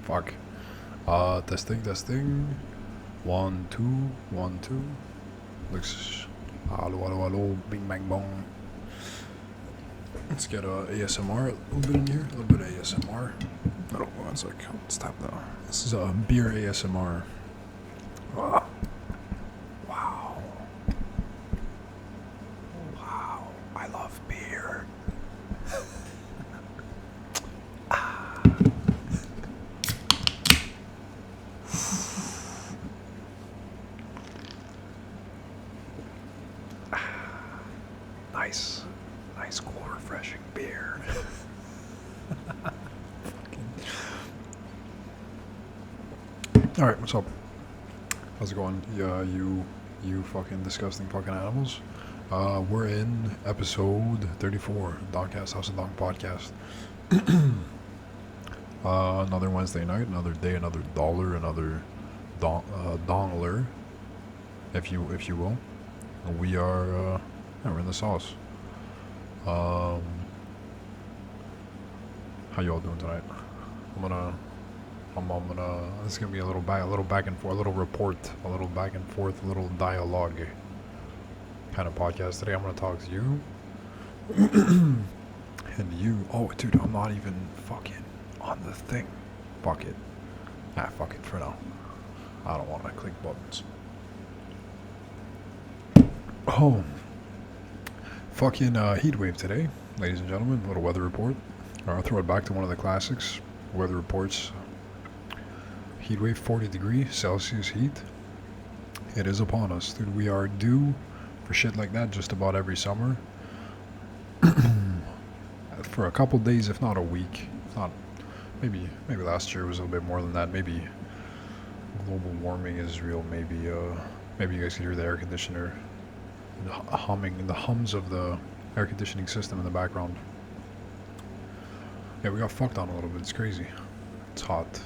Fuck. Testing. 1, 2, 1, 2. Looks. Hello, bing bang bong. Let's get ASMR a little bit in here. A little bit of ASMR. Oh, one sec. Stop though. This is beer ASMR. Wow. Wow. I love beer. Nice, cool, refreshing beer. All right, what's up? How's it going? Yeah, you fucking disgusting fucking animals. We're in episode 34, Dongcast, House of Dong podcast. Another Wednesday night, another day, another dollar, another dongler, if you will. We are we're in the sauce. How you all doing tonight? I'm gonna. This is gonna be a little back and forth, a little report, a little back and forth, a little dialogue kind of podcast today. I'm gonna talk to you and you. Oh, dude, I'm not even fucking on the thing. Fuck it. Fuck it for now. I don't want to click buttons. Oh. Fucking heat wave today, ladies and gentlemen. Little weather report. I'll throw it back to one of the classics. Weather reports. Heat wave, 40 degrees Celsius heat. It is upon us, dude. We are due for shit like that just about every summer. For a couple days, if not a week. If not, maybe last year was a little bit more than that. Maybe global warming is real. Maybe you guys can hear the air conditioner humming, the hums of the air conditioning system in the background. Yeah, we got fucked on a little bit. It's crazy. It's hot.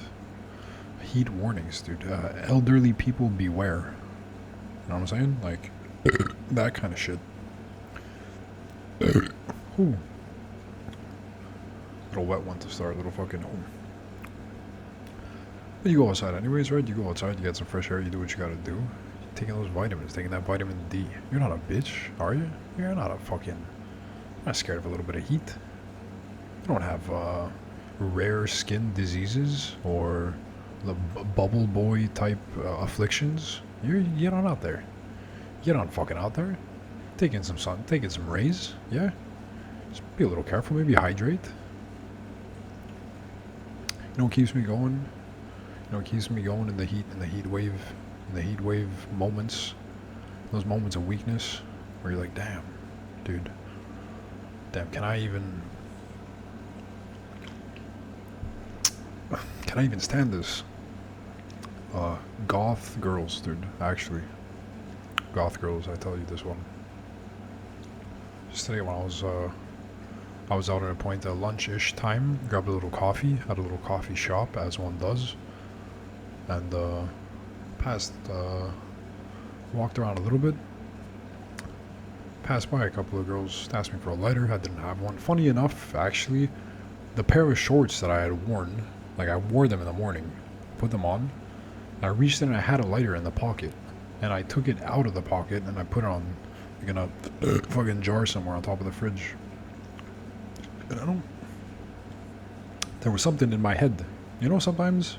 Heat warnings, dude. Elderly people beware. You know what I'm saying? Like, that kind of shit. Ooh. Little wet one to start. Little fucking home. But you go outside anyways, right? You go outside, you get some fresh air, you do what you gotta do. Taking those vitamins, taking that vitamin D. You're not a bitch, are you? You're not a fucking... You're not scared of a little bit of heat. You don't have rare skin diseases or the bubble boy type afflictions. You're not out there. You're not fucking out there. Taking some sun, taking some rays, yeah? Just be a little careful, maybe hydrate. You know what keeps me going? You know what keeps me going in the heat wave moments, those moments of weakness where you're like, damn, dude, can I even stand this? Goth girls, dude, actually, goth girls, I tell you this one. Just today when I was out at a point at lunch-ish time, grabbed a little coffee at a little coffee shop, as one does, and walked around a little bit, passed by a couple of girls, asked me for a lighter. I didn't have one. Funny enough, actually, the pair of shorts that I had worn, like I wore them in the morning, put them on, I reached in and I had a lighter in the pocket, and I took it out of the pocket and I put it on like in a fucking jar somewhere on top of the fridge. And there was something in my head. You know sometimes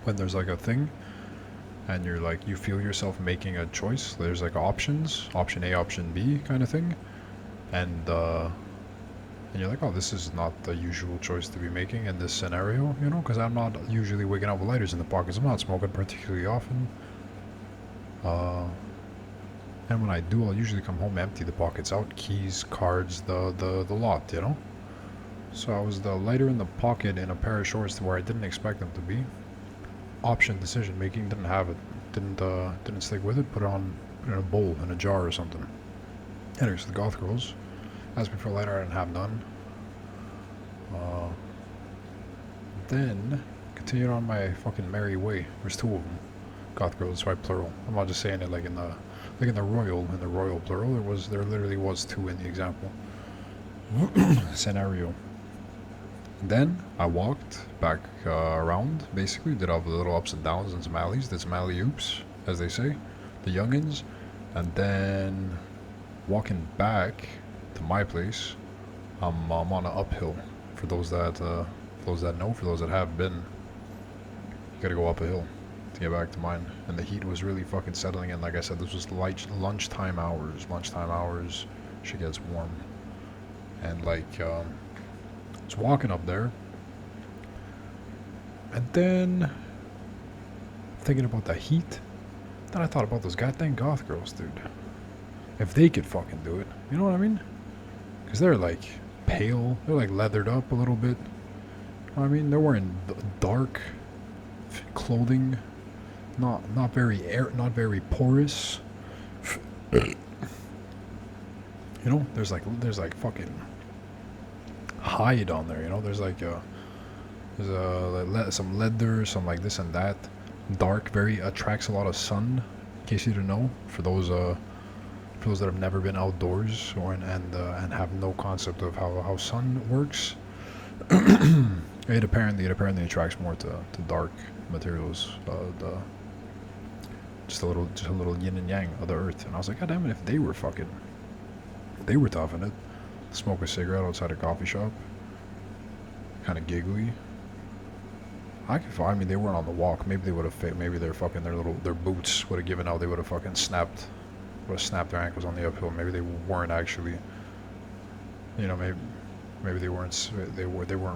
when there's like a thing and you're like, you feel yourself making a choice, there's like options, option A, option B kind of thing, and you're like, oh, this is not the usual choice to be making in this scenario, you know, because I'm not usually waking up with lighters in the pockets. I'm not smoking particularly often, and when I do, I'll usually come home, empty the pockets out, keys, cards, the lot, you know. So I was the lighter in the pocket in a pair of shorts to where I didn't expect them to be. Option decision making, didn't have it, didn't stick with it. Put it on in a bowl, in a jar or something. Anyways, the goth girls asked me for a lighter. I didn't have none. Then continued on my fucking merry way. There's two of them. Goth girls, so I plural. I'm not just saying it like in the royal plural. There literally was two in the example scenario. Then I walked back around, basically, did all the little ups and downs and some alleys, did some alley oops, as they say, the youngins, and then walking back to my place, I'm on an uphill. For those that know, for those that have been, you gotta go up a hill to get back to mine. And the heat was really fucking settling in. Like I said, this was lunchtime hours. Lunchtime hours, shit gets warm. And like, I was walking up there, and then thinking about the heat. Then I thought about those goddamn goth girls, dude. If they could fucking do it, you know what I mean? Because they're like pale, they're like leathered up a little bit. You know what I mean, they're wearing dark clothing, not very porous. You know, there's like fucking hide on there. You know, there's some leather, some like this and that. Dark, very attracts a lot of sun. In case you didn't know, for those that have never been outdoors and have no concept of how sun works, it apparently attracts more to dark materials. Just a little yin and yang of the earth. And I was like, God damn it, if they were tough in it, smoke a cigarette outside a coffee shop, kind of giggly. I mean, they weren't on the walk. Maybe they would have. Maybe their boots would have given out. They would have fucking snapped their ankles on the uphill. Maybe they weren't actually. You know, maybe they weren't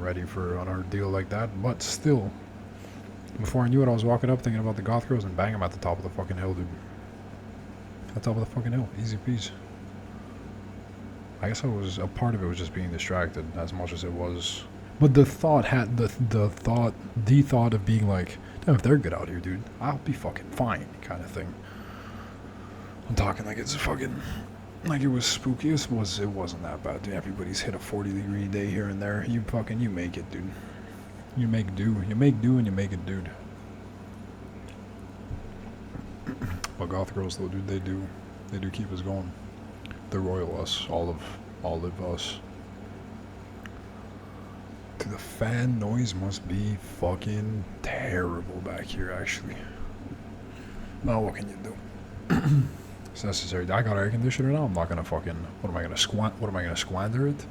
ready for an ordeal like that. But still, before I knew it, I was walking up thinking about the goth girls and bang them at the top of the fucking hill, dude. At the top of the fucking hill, easy peasy. I guess a part of it was just being distracted as much as it was. But the thought of being like, damn, if they're good out here, dude, I'll be fucking fine, kind of thing. I'm talking like it's fucking, like it was spooky. It wasn't that bad, dude. Everybody's hit a 40-degree day here and there. You make it, dude. You make do and you make it, dude. But goth girls, though, dude, they do keep us going. The royal us, all of us. Dude, the fan noise must be fucking terrible back here, actually. Well, what can you do? It's necessary. I got air conditioner now. I'm not gonna fucking. What am I gonna squander it?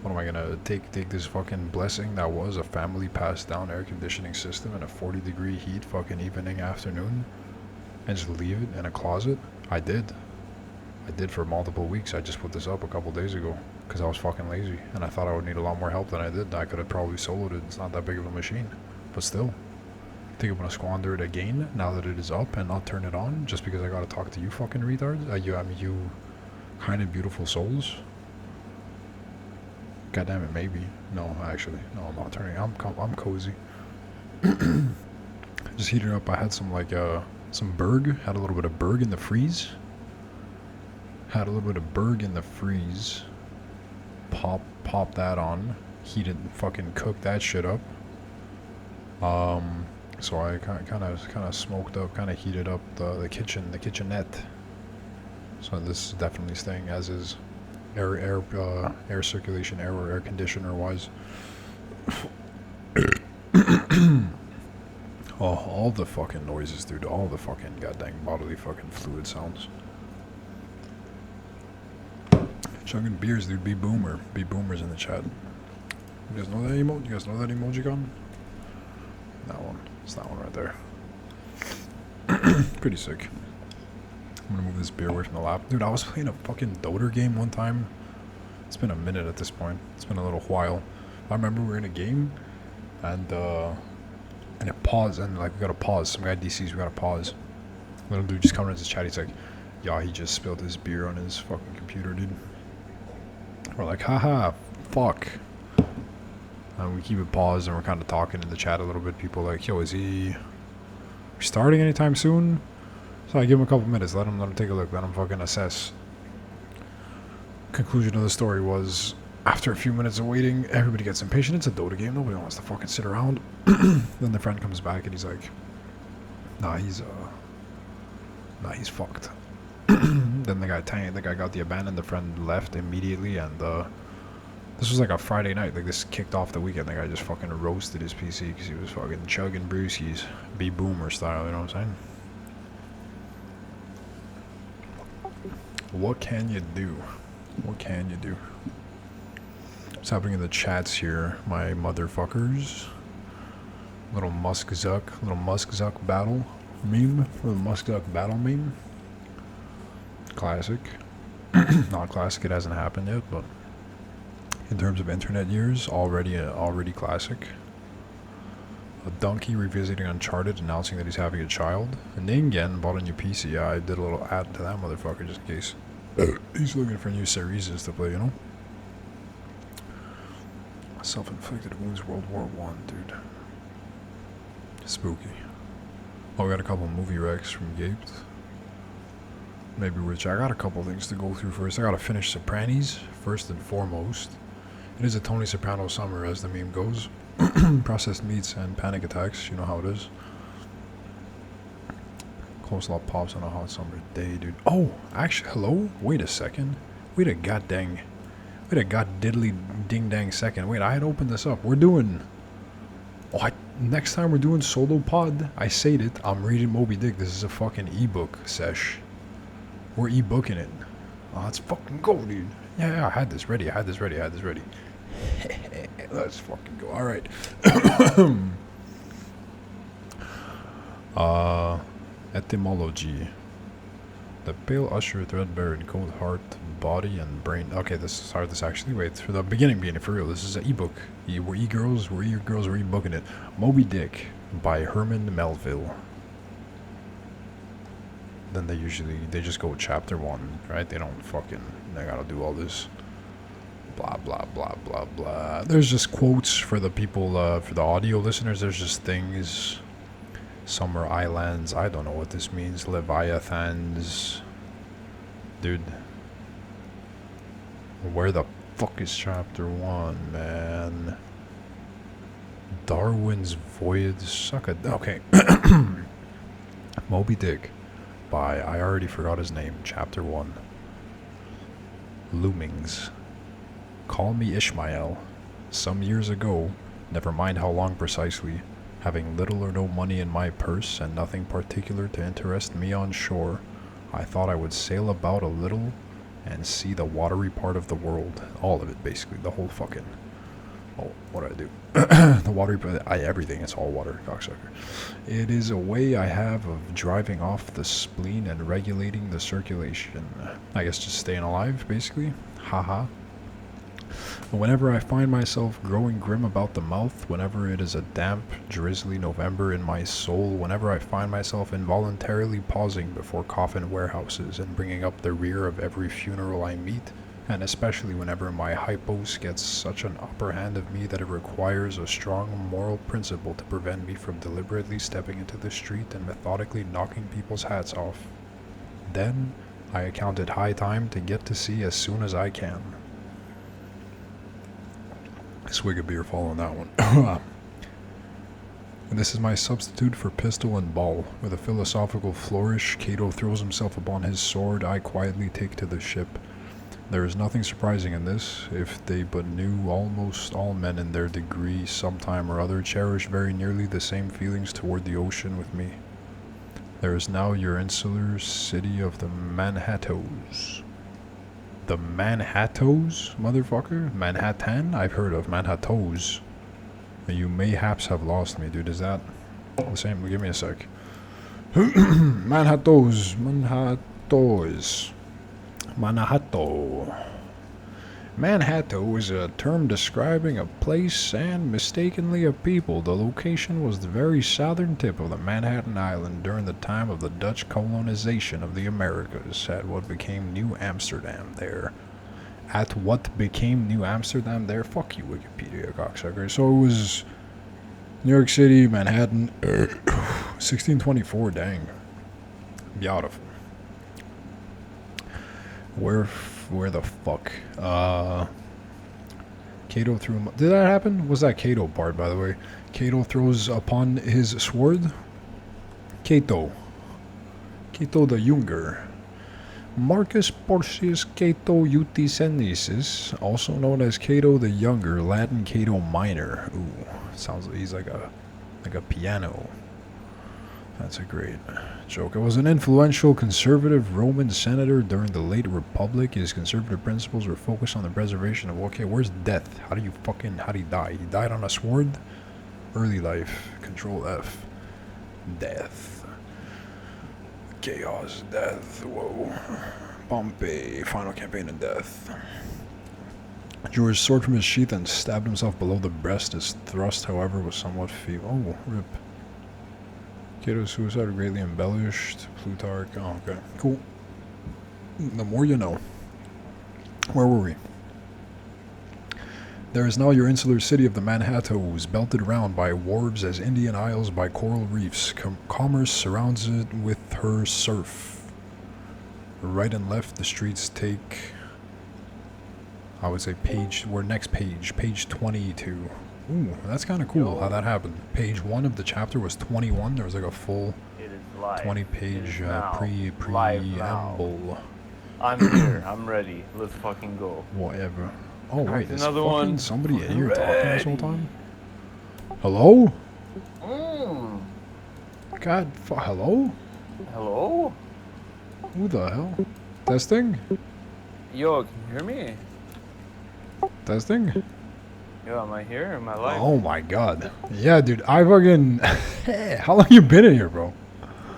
What am I gonna take this fucking blessing that was a family passed down air conditioning system in a 40-degree heat fucking evening afternoon, and just leave it in a closet? I did for multiple weeks. I just put this up a couple days ago because I was fucking lazy and I thought I would need a lot more help than I did. I could have probably soloed it. It's not that big of a machine, but still, I think I'm gonna squander it again now that it is up and not turn it on just because I gotta talk to you fucking retards. You kind of beautiful souls. God damn it, maybe. No, actually, no, I'm not turning. I'm cozy. Just heating up. I had some some Berg. Had a little bit of Berg in the freeze. Pop that on. Heated, fucking cooked that shit up. So I kind of smoked up, kind of heated up the kitchenette. So this is definitely staying as is. Air circulation, air conditioner wise. Oh, all the fucking noises, dude. All the fucking goddamn bodily fucking fluid sounds. Chugging beers, dude. Be boomers in the chat. You guys know that emote? You guys know that emoticon? That one. It's that one right there. Pretty sick. I'm gonna move this beer away from the lap. Dude, I was playing a fucking Dota game one time. It's been a minute at this point. It's been a little while. I remember we were in a game and it paused and like we gotta pause. Some guy DCs, we gotta pause. Little dude just comes into his chat, he's like, yeah, he just spilled his beer on his fucking computer, dude. We're like, haha, fuck. And we keep it paused and we're kind of talking in the chat a little bit. People like, yo, is he starting anytime soon? So I give him a couple minutes, let him take a look, let him fucking assess. Conclusion of the story was, after a few minutes of waiting, everybody gets impatient. It's a Dota game, nobody wants to fucking sit around. Then the friend comes back and he's like, nah, he's fucked. Then the guy got the abandoned, the friend left immediately, and This was like a Friday night. Like, this kicked off the weekend. The guy just fucking roasted his PC because he was fucking chugging brewskis. Boomer style, you know what I'm saying? What can you do? What can you do? What's happening in the chats here, my motherfuckers? Little Musk Zuck battle meme. Little Musk Zuck battle meme. Classic. Not classic, it hasn't happened yet, but in terms of internet years, already classic. A donkey revisiting Uncharted, announcing that he's having a child. A Ningen bought a new PC. Yeah, I did a little ad to that motherfucker just in case. He's looking for new series to play, you know? Self-inflicted wounds, World War One, dude. Spooky. Oh, we got a couple movie recs from Gaped. Maybe which I got a couple things to go through first. I gotta finish Sopranis, first and foremost. It is a Tony Soprano summer, as the meme goes. Processed meats and panic attacks, you know how it is. Coleslaw pops on a hot summer day, dude. Oh, actually, hello? Wait a second. Wait a goddamn. Wait a god diddly ding dang second. Wait, I had opened this up. We're doing. Oh, next time we're doing solo pod. I said it. I'm reading Moby Dick. This is a fucking ebook sesh. We're e-booking it. Oh, let's fucking go, dude. Yeah, I had this ready. Let's fucking go. Alright. Etymology. The pale usher, threadbare and cold heart, body and brain. Okay, this is hard. This actually. Wait, for the beginning, for real. This is an ebook. We're e-girls. We're e-booking it. Moby Dick by Herman Melville. Then they just go chapter 1, right? They gotta do all this blah blah blah blah blah. There's just quotes for the people, for the audio listeners. There's just things. Summer islands. I don't know what this means. Leviathans. Dude. Where the fuck is chapter 1, man? Darwin's Voyage. Suck it. Okay. Moby Dick. By, I already forgot his name, chapter 1. Loomings. Call me Ishmael. Some years ago, never mind how long precisely, having little or no money in my purse and nothing particular to interest me on shore, I thought I would sail about a little and see the watery part of the world. All of it, basically. The whole fucking... Oh, what do I do? The watery part... everything. It's all water, cocksucker. It is a way I have of driving off the spleen and regulating the circulation. I guess just staying alive, basically. Haha. Whenever I find myself growing grim about the mouth, whenever it is a damp, drizzly November in my soul, whenever I find myself involuntarily pausing before coffin warehouses and bringing up the rear of every funeral I meet, and especially whenever my hypos gets such an upper hand of me that it requires a strong moral principle to prevent me from deliberately stepping into the street and methodically knocking people's hats off, then I account it high time to get to sea as soon as I can. Swig of beer following that one. And this is my substitute for pistol and ball. With a philosophical flourish, Cato throws himself upon his sword. I quietly take to the ship. There is nothing surprising in this, if they but knew. Almost all men in their degree, sometime or other, cherish very nearly the same feelings toward the ocean with me. There is now your insular city of the Manhattoes. The Manhattoes, motherfucker? Manhattan? I've heard of Manhattoes. You mayhaps have lost me, dude. Is that the same? Give me a sec. Manhattoes. Manhatto. Manhatto is a term describing a place and mistakenly a people. The location was the very southern tip of the Manhattan Island during the time of the Dutch colonization of the Americas at what became New Amsterdam there. At what became New Amsterdam there? Fuck you, Wikipedia, cocksucker. So it was New York City, Manhattan, 1624, dang. Beautiful. Where the fuck? Cato threw him. Did that happen? Was that Cato part, by the way? Cato throws upon his sword. Cato the Younger. Marcus Porcius Cato Uticensis, also known as Cato the Younger, Latin Cato Minor. Ooh, sounds like he's like a piano. That's a great joke. It was an influential conservative Roman senator during the late Republic. His conservative principles were focused on the preservation of, okay, where's death? How do you die? He died on a sword? Early life. Control F. Death. Chaos. Death. Whoa. Pompey. Final campaign of death. Drew his sword from his sheath and stabbed himself below the breast. His thrust, however, was somewhat feeble. Oh, rip. Cato's suicide greatly embellished. Plutarch. Oh, okay. Cool. The more you know. Where were we? There is now your insular city of the Manhattoes, belted around by wharves as Indian isles by coral reefs. Commerce surrounds it with her surf. Right and left, the streets take... I would say next page. Page 22. Ooh, that's kind of cool how that happened. Page 1 of the chapter was 21. There was like a full 20-page preamble. I'm here. I'm ready. Let's fucking go. Whatever. Oh wait, there's another fucking one. Somebody in here talking this whole time? Hello? God, hello? Hello? Who the hell? Testing? Yo, can you hear me? Testing? Yo, am I here? Am I live? Oh my god. Yeah, dude, I fucking... How long you been in here, bro?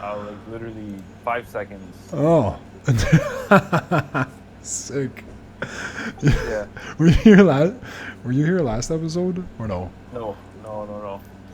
Like literally 5 seconds. Oh. Sick. Yeah. Were you here last episode? Or no? No.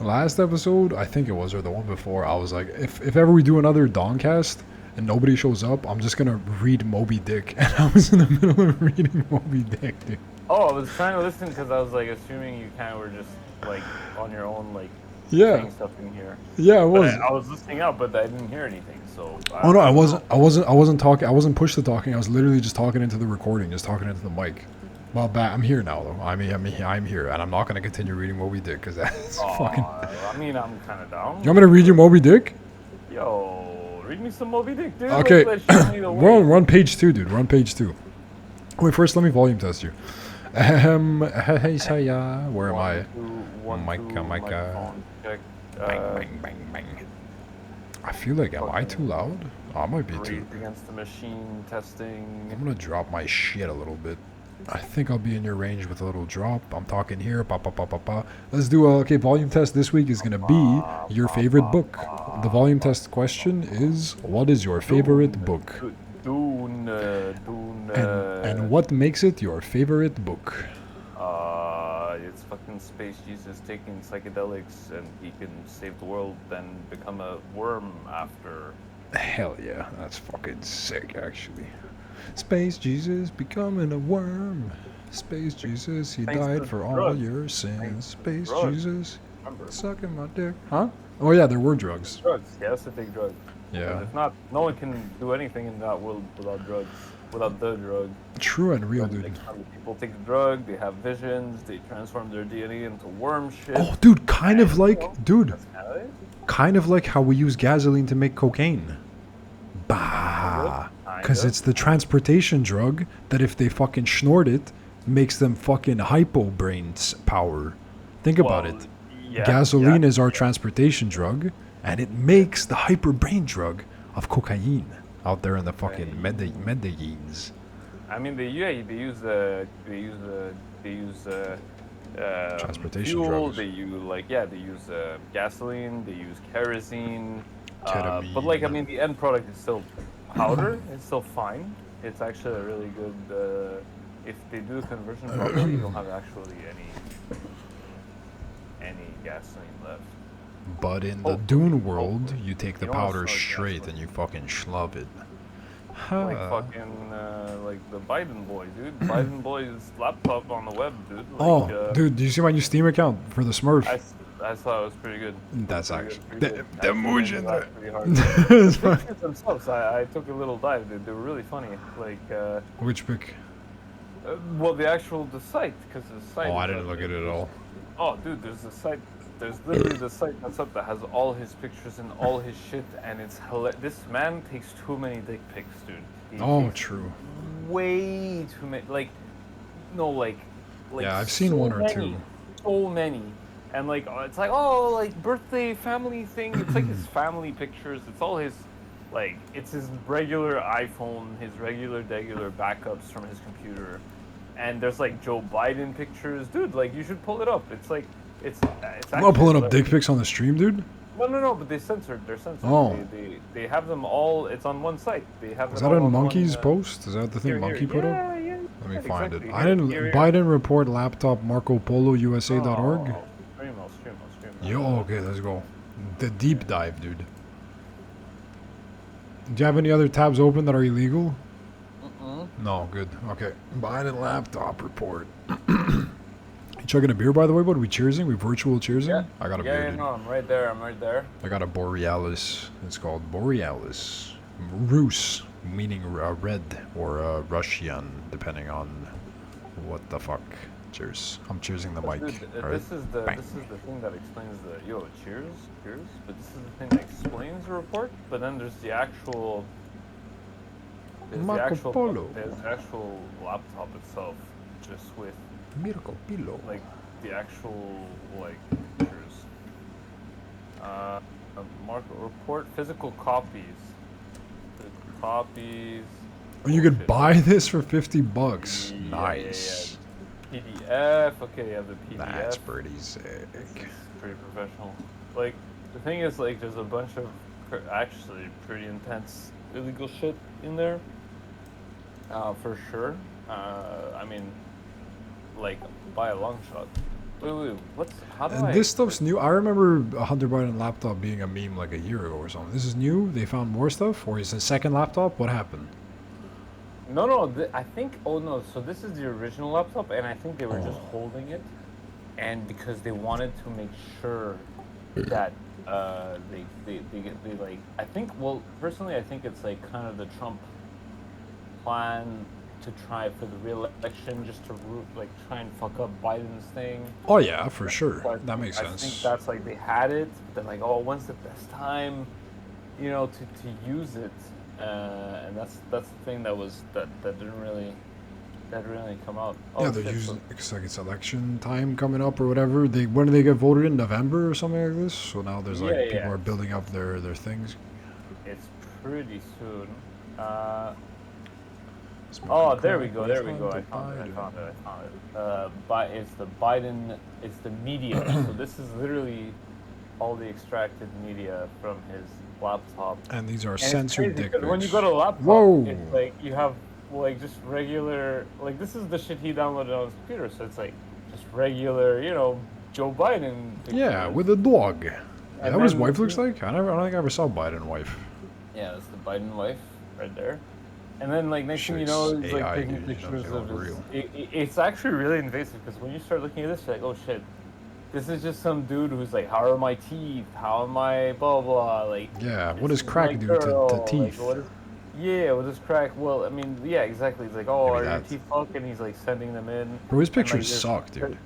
Last episode, I think it was, or the one before, I was like, if ever we do another Dongcast and nobody shows up, I'm just gonna read Moby Dick. And I was in the middle of reading Moby Dick, dude. Oh, I was trying to listen because I was like assuming you kind of were just like on your own, like saying stuff in here. Yeah, it was. I was listening out, but I didn't hear anything. So. Oh no, I wasn't talking. I wasn't push to talking. I was literally just talking into the recording, just talking into the mic. Well, I'm here now though. I'm here, and I'm not gonna continue reading Moby Dick because that's fucking. I mean, I'm kind of down. You want me to read you Moby Dick? Yo, read me some Moby Dick, dude. Okay, we're on page 2, dude. We're on page 2. Wait, first let me volume test you. Hey, Saya, where am I? Micah. Bang, bang, bang. I feel like, am I too loud? Oh, I might be too. Against the machine testing. I'm gonna drop my shit a little bit. I think I'll be in your range with a little drop. I'm talking here. Let's do okay, volume test this week is gonna be your favorite book. The volume test question is, what is your favorite book? And what makes it your favorite book? It's fucking Space Jesus taking psychedelics and he can save the world, then become a worm after. Hell yeah, that's fucking sick actually. Space Jesus becoming a worm. Space Jesus, he died for all your sins. Space Jesus, sucking my dick. Huh? Oh yeah, there were drugs. Drugs, yeah, that's a big drug. Yeah. But if not, no one can do anything in that world without drugs. Without the drug. True and real, dude. People take the drug, they have visions, they transform their DNA into worm shit. Oh, dude, kind of like how we use gasoline to make cocaine. Bah. Because it's the transportation drug that if they fucking snort it, makes them fucking hypo brains power. Think about it. Yeah, gasoline is our transportation drug, and it makes the hyper brain drug of cocaine. Out there in the fucking Medellins. I mean, they use transportation fuel. drugs. They use gasoline. They use kerosene. Ketamine. But like, I mean, the end product is still powder. It's still fine. It's actually a really good. If they do the conversion properly, you don't have actually any gasoline left. But in the Dune world, you take the powder straight and you fucking schlub it. Like fucking, like the Biden boy, dude. Biden boy's laptop on the web, dude. Like, dude, do you see my new Steam account for the Smurf? I thought it was pretty good. That's actually... The emojis are... The pictures themselves, I took a little dive, dude. They were really funny. Like, which pic? Well, the site, because the site... Oh, I didn't look at it at all. Oh, dude, there's a site There's literally the site that's up that has all his pictures and all his shit, and it's This man takes too many dick pics, dude. He Oh, takes true. way too many. Like, no, like Yeah, I've seen so one or many, two. so many, and like it's like, oh, like birthday family thing. It's like his family pictures. It's all his, like it's his regular iPhone, his regular backups from his computer, and there's like Joe Biden pictures, dude. Like you should pull it up. It's like it's I'm not pulling up actually dick pics on the stream, dude. no, but they censored. They're censored. Oh. They have them all. It's on one site. They have Is them that all in on Monkey's one, post? Is that the thing here, Monkey put yeah, up? yeah, Let me yeah, find exactly. it. I didn't. Biden report laptop Marco Polo USA.org. Oh, stream. Yo, okay, let's go. The deep dive, dude. Do you have any other tabs open that are illegal? No, good. Okay. Biden laptop report. You chugging a beer, by the way, bud? We cheersing? We virtual cheersing? Yeah. I got a Yeah, beer, yeah, dude. no, I'm right there. I got a Borealis. It's called Borealis. Rus, meaning red or Russian, depending on what the fuck. Cheers. I'm cheersing the mic. Dude, All right? this is the Bang. thing that explains the cheers. But this is the thing that explains the report. But then there's the actual. Marco Polo. There's the actual laptop itself, just with Mirko Pilo. like the actual like pictures. Market report physical copies. Physical copies. Oh, you could Bullshit. buy this for $50. Yeah, Nice. PDF. Okay, you have the PDF. That's pretty sick. This is pretty professional. Like the thing is, like, there's a bunch of actually pretty intense illegal shit in there. For sure. I mean, like by a long shot. Wait. How do I? And this stuff's new. I remember a Hunter Biden laptop being a meme like a year ago or something. This is new. They found more stuff, or is it a second laptop? What happened? No. I think. Oh no. So this is the original laptop, and I think they were just holding it, and because they wanted to make sure that they like. I think. Well, personally, I think it's like kind of the Trump plan to try for the re-election, just to try and fuck up Biden's thing. Oh yeah, for sure. But That makes I think sense. that's like they had it, but then like, oh, when's the best time, to use it? And that's the thing that didn't really come out. Oh, Yeah, they're shit, using it's like it's election time coming up or whatever. When do they get voted in? November or something like this? So now there's like people are building up their things. it's pretty soon. Oh, there we go. I found it. But it's the Biden. It's the media. So this is literally all the extracted media from his laptop. And these are And censored it's crazy dick 'cause pics. when you go to a laptop, Whoa. it's like you have like just regular. Like this is the shit he downloaded on his computer. So it's like just regular, Joe Biden. Pictures. Yeah, with a dog. Is that And what his then- wife looks like? I don't think I ever saw Biden wife. Yeah, that's the Biden wife right there. And then, like, next thing you know, Shit's he's like AI, taking dude. pictures It's of his. real. It's actually really invasive because when you start looking at this, you're like, oh shit, this is just some dude who's like, how are my teeth? How am I blah blah? Like, Yeah, what this does is crack my do girl, to like, teeth? what does crack? Well, I mean, yeah, exactly. He's like, oh, Maybe are your that. teeth fucked? And he's like sending them in. Bro, his And, like, pictures there's- suck, dude.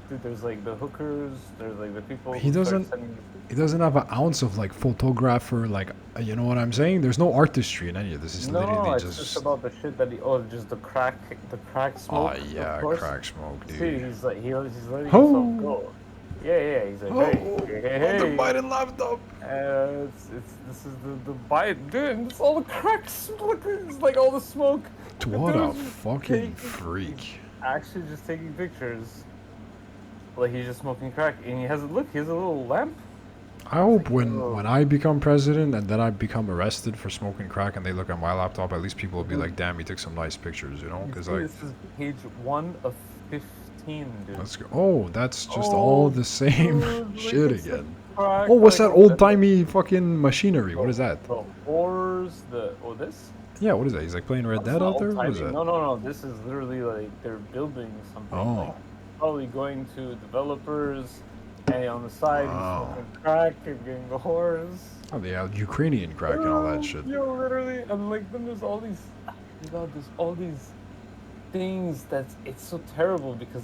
Dude, there's like the hookers. There's like the people. He who start doesn't- sending- He doesn't have an ounce of like photographer, like you know what I'm saying? There's no artistry in any of this. It's literally No, it's just. just about the shit that he. Oh, just the crack smoke. Oh yeah, of course. crack smoke, dude. See, he's like he's letting Oh. himself go. Yeah. He's like, hey. The Biden laptop. This is the Biden, dude. It's all the crack smoke. It's like all the smoke. What a Dude, fucking taking- freak. Actually, just taking pictures. Like he's just smoking crack, and he has a little lamp. I hope Oh. when I become president and then I become arrested for smoking crack and they look at my laptop, at least people will be like, damn, he took some nice pictures, you know? Because like, This is page 1 of 15, dude. let's go. Oh, that's just all the same dude, like, shit it's the again. crack, Oh, what's like, that old timey fucking machinery? What is that? The ores, this? Yeah, what is that? He's like playing Red That's Dead not out there? What is old-timey. that? No. This is literally like they're building something. Oh. Like, probably going to developers, and on the side Wow. he's smoking crack and getting the whores. Oh, yeah, Ukrainian crack and all that shit. Yo, literally, and like then there's all these, there's all these things it's so terrible because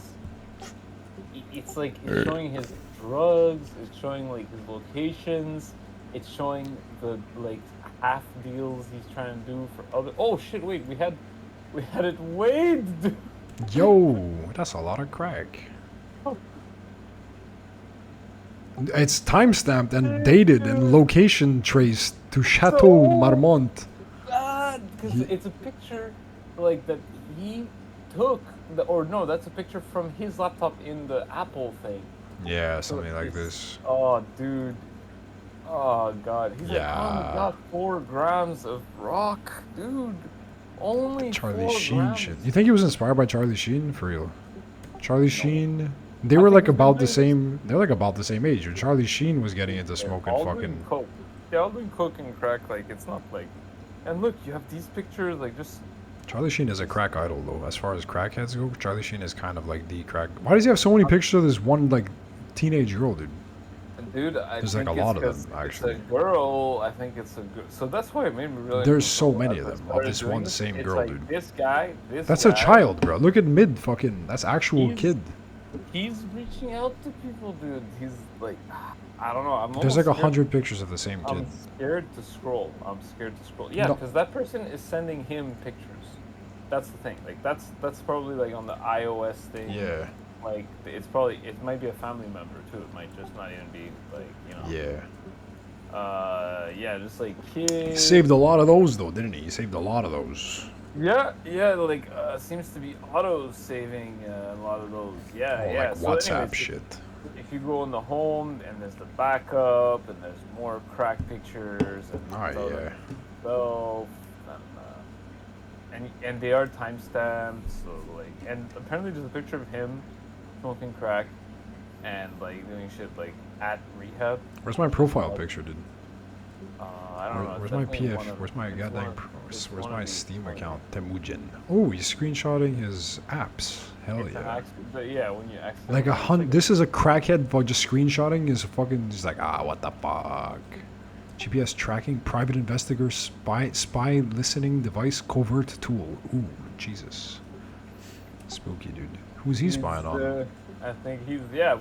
it's like it's showing his drugs. It's showing like his locations. It's showing the like half deals he's trying to do for other. Oh shit! Wait, we had it weighed. Dude. Yo, that's a lot of crack. It's timestamped and dated and location traced to Chateau Marmont. God, because it's a picture like that he took. Or no, that's a picture from his laptop in the Apple thing. Yeah, something like this. Oh, dude. Oh god. He's like, I only Yeah. got 4 grams of rock, dude. Only Charlie 4 Sheen grams. shit. You think he was inspired by Charlie Sheen? For real. Charlie Sheen. They I were think like he's been about the doing same. They're like about the same age. When Charlie Sheen was getting into smoking all fucking. doing coke. Yeah, all doing coke and crack. Like it's not like. And look, you have these pictures. Like just. Charlie Sheen is a crack idol though. As far as crackheads go, Charlie Sheen is kind of like the crack. Why does he have so many pictures of this one like teenage girl, dude? Dude, I There's think like a it's lot of 'cause them actually. It's a girl. I think it's a girl. So that's why it made me really. There's so many as of I them of started this doing one it, same it's girl, like, dude. This guy. That's a child, bro. Look at mid fucking. That's actual He's- kid. He's reaching out to people, dude. He's like, I don't know. I'm There's almost like scared. 100 pictures of the same kid. I'm scared to scroll. Yeah, No. because that person is sending him pictures. That's the thing. Like that's probably like on the iOS thing. Yeah. Like it might be a family member too. It might just not even be like Yeah. yeah, just like He kids. saved a lot of those though, didn't he? He saved a lot of those. Yeah, like seems to be auto saving a lot of those. Yeah, Oh, yeah. like So WhatsApp anyways, shit. if you go in the home and there's the backup and there's more crack pictures and Oh, so yeah. so and they are timestamped, so like and apparently there's a picture of him smoking crack and like doing shit like at rehab. Where's my profile picture, dude? I don't know. Where's it's my definitely PF? one of- Where's my it's goddamn? one of- it's Where's one my of these- Steam one of account? Temujin. Oh, he's screenshotting his apps. Hell It's an yeah. but yeah, when you accidentally Like a it's hun. This is a crackhead for just screenshotting his fucking. He's like, what the fuck? GPS tracking, private investigator, spy listening device, covert tool. Ooh, Jesus. Spooky, dude. Who's he spying on? I think he's I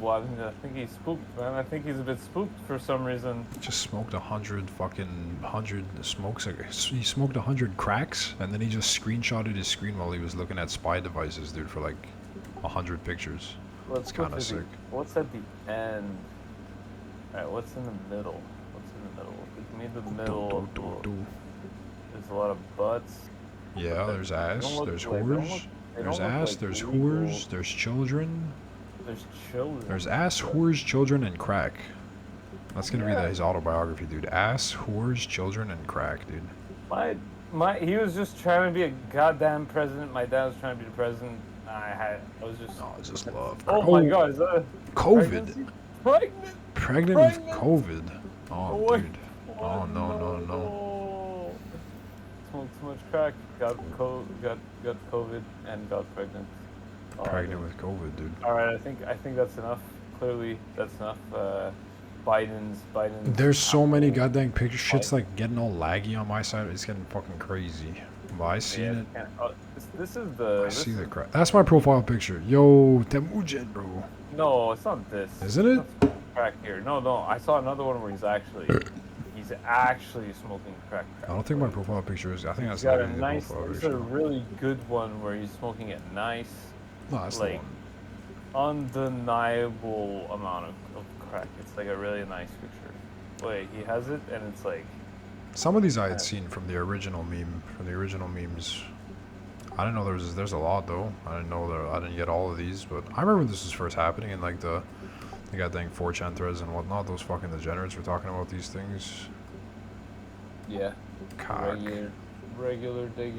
think he's spooked, man. I think he's a bit spooked for some reason. Just smoked 100 smokes. He smoked 100 cracks, and then he just screenshotted his screen while he was looking at spy devices, dude, for like 100 pictures. Let's It's go kind of to sick. what's at the end? Alright, what's in the middle? What's in the middle? Give me the middle. There's a lot of butts. Yeah, there's ass, don't look there's like- don't whores, look- they there's don't look ass, like there's legal. whores, there's children, There's children. there's ass, whores, children, and crack. That's gonna be his autobiography, dude. Ass, whores, children, and crack, dude. He was just trying to be a goddamn president. My dad was trying to be the president. I was just. No, it's just love. Oh my god, is that COVID. pregnancy? Pregnant? Pregnant with Pregnant? COVID. Oh, What? dude. Oh, no. no. Smoked too much crack. Got COVID and got pregnant. Oh, Pregnant dude. with COVID, dude. All right, I think that's enough. Clearly, that's enough. Biden's. There's so many Apple. goddamn pictures. Shit's like getting all laggy on my side. It's getting fucking crazy. But I seen Yeah, it. this is the. I this see the is- crack. That's my profile picture. Yo, Temujin, bro. No, it's not this. Isn't it? That's crack here. No. I saw another one where he's actually smoking crack. I don't think my profile picture is. I think He's that's got not a even the nice. profile It's a picture. really good one where he's smoking a nice, No, that's the like, one. undeniable amount of crack. It's like a really nice picture. Wait, he has it, and it's like. Some of these I had seen from the original memes. I didn't know there's a lot though. I didn't get all of these, but I remember this was first happening in like the goddamn 4chan threads and whatnot. Those fucking degenerates were talking about these things. Yeah. Cock. Regular day,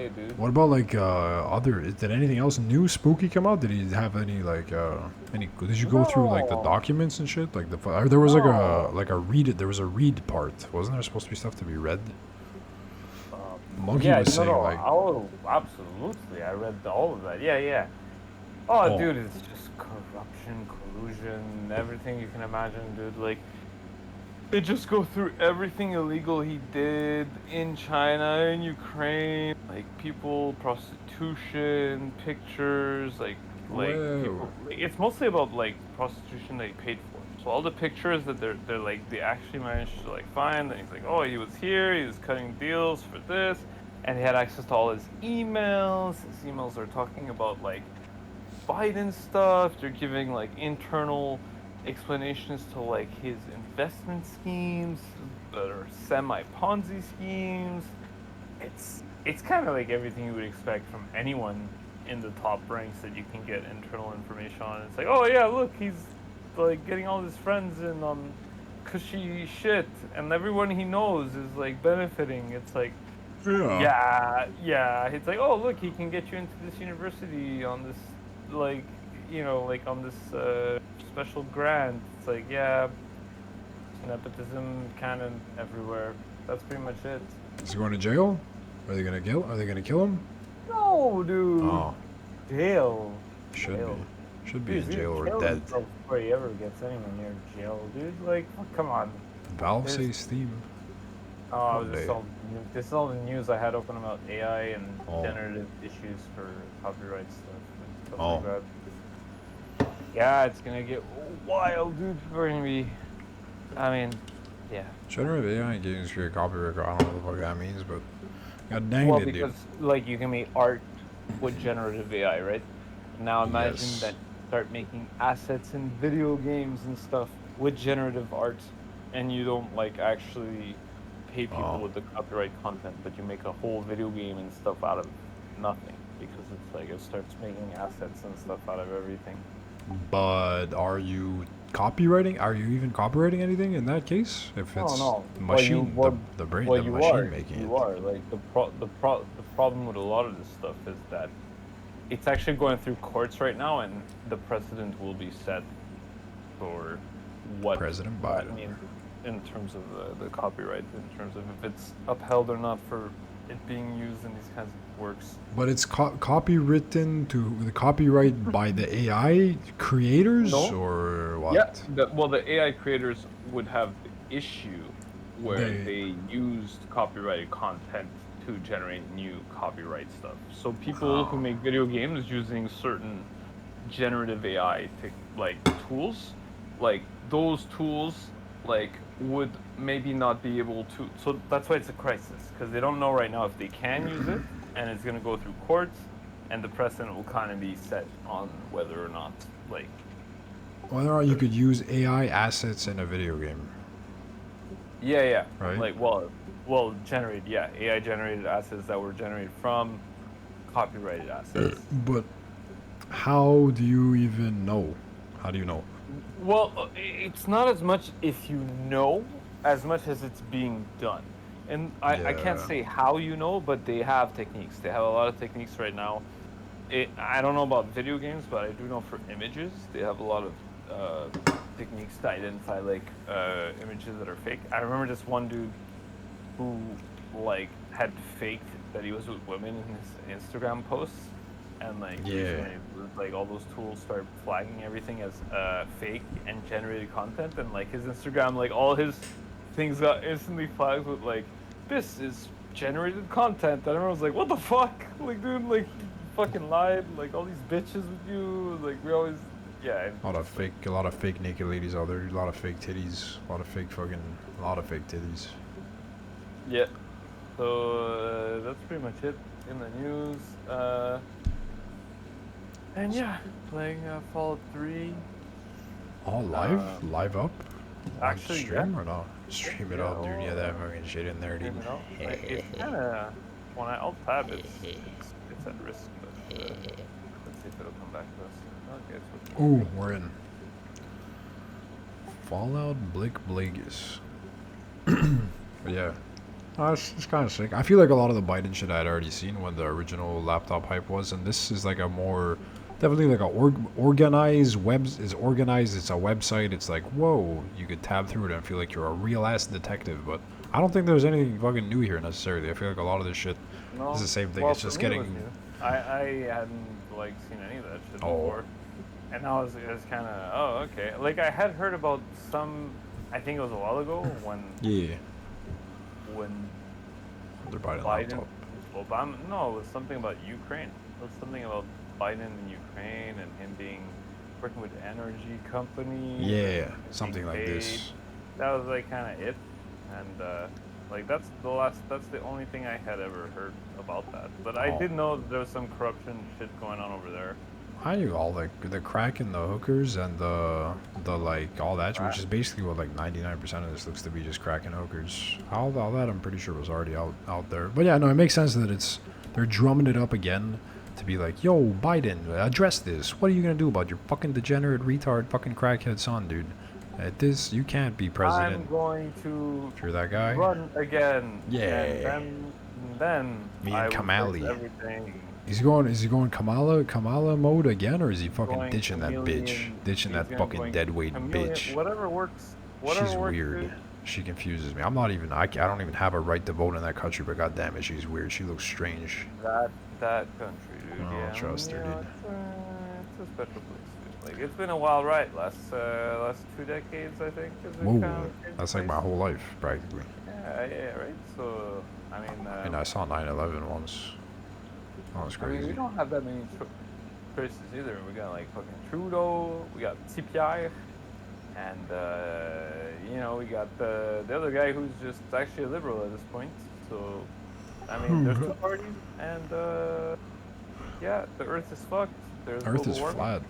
dude. What about like did anything else new spooky come out? Did he have any like did you go through like the No. documents and shit? Like or there was No. like a read part. Wasn't there supposed to be stuff to be read? Monkey Yeah, was saying like oh, absolutely. I read all of that. Yeah. Oh, Oh. dude, it's just corruption, collusion, everything you can imagine, dude. Like, they just go through everything illegal he did in China, in Ukraine, like people, prostitution, pictures, like like Whoa. people. It's mostly about like prostitution that he paid for. So all the pictures that they're like they actually managed to like find, and he's like, oh, he was here, he was cutting deals for this, and he had access to all his emails. His emails are talking about like Biden stuff. They're giving like internal explanations to like his investment schemes that are semi Ponzi schemes. It's kind of like everything you would expect from anyone in the top ranks that you can get internal information on. It's like, oh yeah, look, he's like getting all his friends in on cushy shit, and everyone he knows is like benefiting. It's like, yeah. It's like, oh look, he can get you into this university on this, like, like on this special grant. It's like, yeah, nepotism canon everywhere. That's pretty much it. Is he going to jail? Are they gonna kill? Are they gonna kill him? No, dude. Oh, Jail. should Jail. be. Should be Dude, in he's jail or killed dead. himself before he ever gets anywhere near jail, dude. Like, come on. Valve There's- says Steam. Oh, One this day. is all the news I had open about AI and Oh. generative issues for copyright stuff and stuff Oh. like that. Yeah, it's gonna get wild, dude. We're gonna be. I mean, yeah. Generative AI in games create copyright. I don't know what the fuck that means, but god dang Well, it, dude. because like you can make art with generative AI, right? Now imagine Yes. that start making assets in video games and stuff with generative art, and you don't like actually pay people Oh. with the copyright content, but you make a whole video game and stuff out of nothing because it's like it starts making assets and stuff out of everything. But are you copywriting? Are you even copywriting anything in that case? If it's No. machine, Well, the brain, well, the you machine are. making You it. are like the problem with a lot of this stuff is that it's actually going through courts right now, and the precedent will be set for what President that Biden. means in terms of the copyright, in terms of if it's upheld or not for it being used in these kinds of works. But it's copywritten to the copyright by the AI creators No. or what? Yeah. Well, the AI creators would have the issue where They- they used copyrighted content to generate new copyright stuff. So people who Oh. make video games using certain generative AI like tools, like those tools, like would maybe not be able to. So that's why it's a crisis, because they don't know right now if they can use it, and it's gonna go through courts, and the precedent will kind of be set on whether or not like. Whether or not you could use AI assets in a video game. Yeah. Right. Like, generated, yeah, AI generated assets that were generated from copyrighted assets. But how do you even know? How do you know? Well, it's not as much if you know as much as it's being done. And I can't Yeah. say how you know, but they have techniques. They have a lot of techniques right now. I don't know about video games, but I do know for images, they have a lot of techniques to identify like images that are fake. I remember this one dude who like had faked that he was with women in his Instagram posts, and like Yeah. recently, like all those tools started flagging everything as fake and generated content, and like his Instagram, like all his things got instantly flagged with like, this is generated content, and everyone was like, what the fuck, like dude, like you fucking lied, like all these bitches with you, like we always, yeah. A lot of fake naked ladies out there. A lot of fake titties. A lot of fake titties. Yeah. So that's pretty much it in the news. And yeah, playing Fallout 3. All live? Live up? On Actually, stream yeah. or not? Stream it Yeah, up, dude. Yeah, that fucking shit in there, dude. You know, like, it's kind of when I alt tab, it's at risk. But let's see if it'll come back to us. Okay, it's with Ooh, we're in. Fallout Blick Blagus. But yeah. It's kind of sick. I feel like a lot of the Biden shit I had already seen when the original laptop hype was, and this is like a more, definitely like a organized it's organized, it's a website, it's like, whoa, you could tab through it and feel like you're a real ass detective, but I don't think there's anything fucking new here necessarily. I feel like a lot of this shit No, is the same thing. well, It's for just me, it was getting, new. I hadn't like seen any of that shit Oh. before, and now it's kind of okay. Like I had heard about some. I think it was a while ago when yeah, when they're Biden Biden, laptop. Obama. No, it was something about Ukraine. It was something about Biden in Ukraine and him being working with energy companies. Yeah, and something being like paid. this. That was like kind of it, and like that's the only thing I had ever heard about that. But I Oh. did know that there was some corruption shit going on over there. I knew all the crack and the hookers and the like all that, which is basically what like 99% of this looks to be, just crack and hookers. All that I'm pretty sure was already out there. But yeah, no, it makes sense that they're drumming it up again to be like, yo, Biden, address this. What are you gonna do about your fucking degenerate retard fucking crackhead son, dude? At this, you can't be president. I'm going to If you're that guy. run again. Yeah. And then Me I and will Kamali. fix everything. Is he going Kamala mode again, or is he fucking Going ditching that bitch? chameleon. Ditching that He's fucking going deadweight chameleon. bitch. Whatever works. Whatever She's works, weird. dude. She confuses me. I'm not even. I don't even have a right to vote in that country, but goddamn it, she's weird. She looks strange. That country, dude. I don't Yeah, trust her, you know, dude. It's a special place, dude. Like it's been a wild ride. Last 2 decades, I think. Is a Whoa, kind of crazy that's like my place. whole life practically. Yeah, right. So I mean. And I saw 9/11 once. That was I mean, crazy. we don't have that many choices either. We got like fucking Trudeau, we got CPI, and you know, we got the other guy who's just actually a liberal at this point. So, I mean, there's two parties, and yeah, the Earth is fucked. There's Earth global is warming, flat.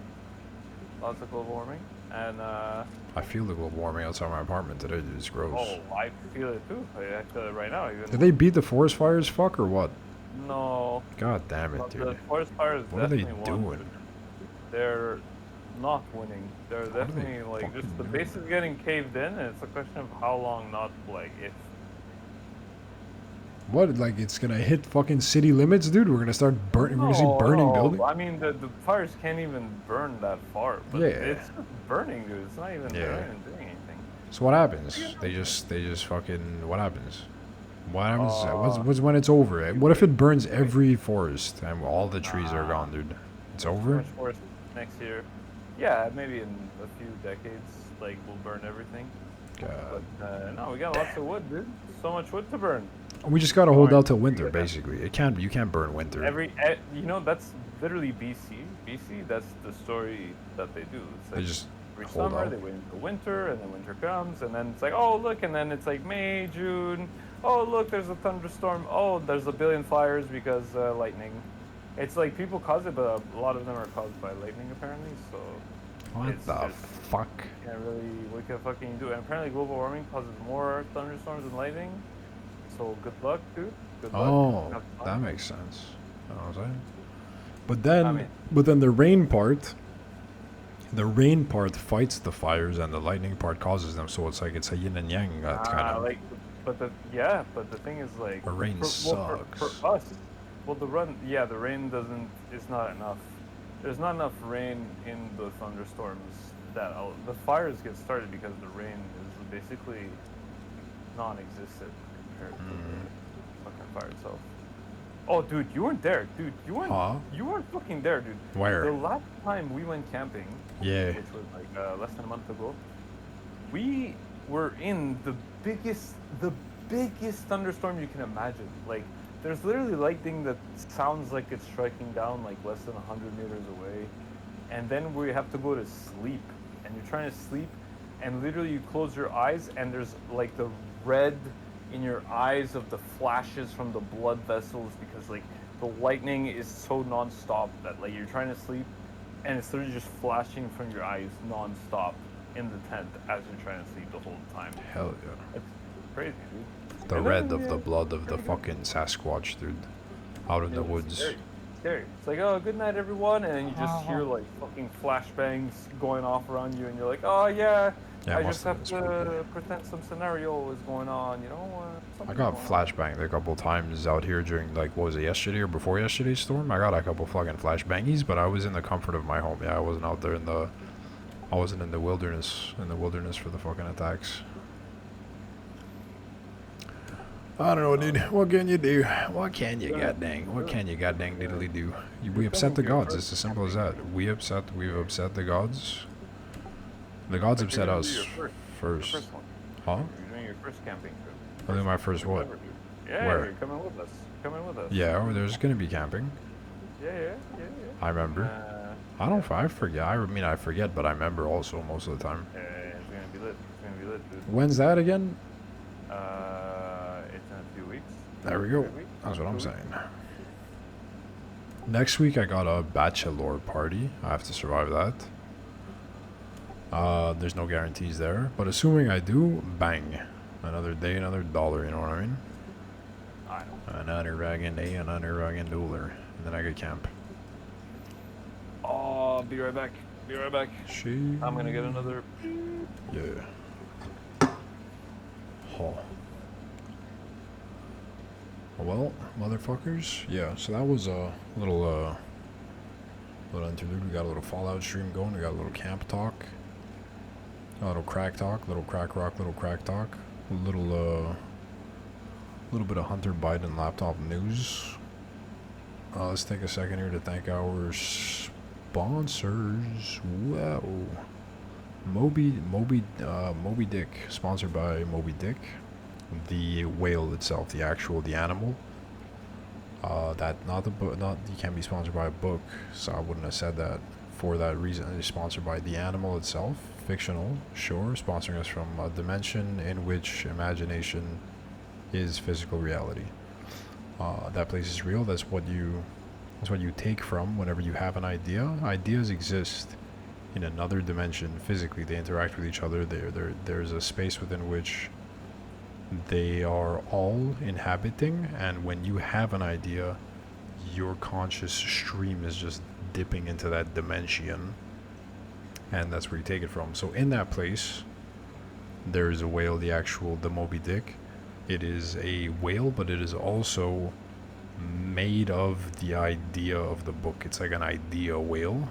lots of global warming, and I feel the global warming outside my apartment today, dude. It's gross. oh, I feel it too. I feel it right now. Even Did they beat the forest fires, fuck, or what? no, God damn it, but dude. the forest fires What are they definitely won. doing? They're not winning. They're are they definitely like fucking just the doing? base is getting caved in, and it's a question of how long, not like if. What? Like it's gonna hit fucking city limits, dude? We're gonna start burning. We're gonna see burning no, buildings. I mean, the fires can't even burn that far. But Yeah. it's just burning, dude. It's not even, they're Yeah. not even doing anything. So what happens? They just fucking. What happens? What happens? Uh, What's when it's over? What if it burns every forest and all the trees are gone, dude? It's Too over. much forest next year. Yeah, maybe in a few decades, like we'll burn everything. God. But no, we got lots of wood, dude. So much wood to burn. We just gotta hold Alright. out till winter, basically. You can't burn winter. You know, that's literally BC. BC, that's the story that they do. It's like They just every hold summer out. they wait until winter, and then winter comes, and then it's like, oh look, and then it's like May, June. Oh look, there's a thunderstorm. Oh, there's a billion fires because lightning. It's like people cause it, but a lot of them are caused by lightning apparently. So What it's the just- fuck? can't really what can fucking do. And apparently global warming causes more thunderstorms than lightning. So good luck, dude. Good luck. Oh, Have fun. that makes sense. You know what I'm saying? But then, I mean- the rain part fights the fires, and the lightning part causes them. So it's like it's a yin and yang. That kind of. like, but the thing is like The rain for sucks. us. Well, the rain is not enough. There's not enough rain in the thunderstorms that the fires get started because the rain is basically non-existent compared to the fucking fire itself. Oh, dude, you weren't there, dude. You weren't. Huh? You weren't fucking there, dude. Where? The last time we went camping, Yeah. which was like less than a month ago, we were in the biggest thunderstorm you can imagine. Like, there's literally lightning that sounds like it's striking down like less than 100 meters away, and then we have to go to sleep, and you're trying to sleep, and literally you close your eyes, and there's like the red in your eyes of the flashes from the blood vessels because like the lightning is so non-stop that like you're trying to sleep and it's literally just flashing from your eyes non-stop in the tent as you're trying to sleep the whole time. Hell yeah. It's crazy, dude. The And red then, of the yeah, blood of the pretty good. fucking Sasquatch, dude. Out in the It's woods. Scary. Scary. It's like, oh, good night, everyone, and then you just hear like fucking flashbangs going off around you, and you're like, oh yeah, Yeah, I it just must have have been to spooky. pretend some scenario is going on, you know. I something got going on. flashbanged a couple times out here during, like, what was it, yesterday or before yesterday's storm? I got a couple fucking flashbangies, but I was in the comfort of my home. Yeah, I wasn't out there I wasn't in the wilderness for the fucking attacks. I don't know, dude. What can you do? What can you goddamn diddly do? We upset the gods. It's as simple as that. We've upset the gods. The gods But you're upset gonna do us your first. first one. Huh? You're doing your first camping trip. I'll do my first what? Ever, dude. Yeah, Where? you're coming with us. Coming with us. Yeah, there's gonna be camping. Yeah. I remember. I don't. I forget. I mean, I forget, but I remember also most of the time. It's gonna be lit. It's gonna be lit, dude. When's that again? It's in a few weeks. There we go. 3 weeks. That's what I'm 2 weeks. saying. Next week I got a bachelor party. I have to survive that. There's no guarantees there, but assuming I do, bang, another day, another dollar. You know what I mean? I know. Another ragging day, another ragging dollar, and then I get camp. Oh, be right back. Be right back. I'm gonna get another. Yeah. Oh. Well, motherfuckers. Yeah. So that was a little interlude. We got a little Fallout stream going. We got a little camp talk. A little crack talk. Little crack rock. Little crack talk. A little bit of Hunter Biden laptop news. Let's take a second here to thank our sponsors. Wow. Moby Dick, sponsored by Moby Dick. The whale itself, the animal. That not the book. Not you can't be sponsored by a book, so I wouldn't have said that for that reason. It's sponsored by the animal itself, fictional, sure, sponsoring us from a dimension in which imagination is physical reality. That place is real. That's what you take from whenever you have an idea. Ideas exist in another dimension physically. They interact with each other. There's a space within which they are all inhabiting, and when you have an idea, your conscious stream is just dipping into that dimension, and that's where you take it from. So in that place, there is a whale, the Moby Dick. It is a whale, but it is also made of the idea of the book. It's like an idea whale.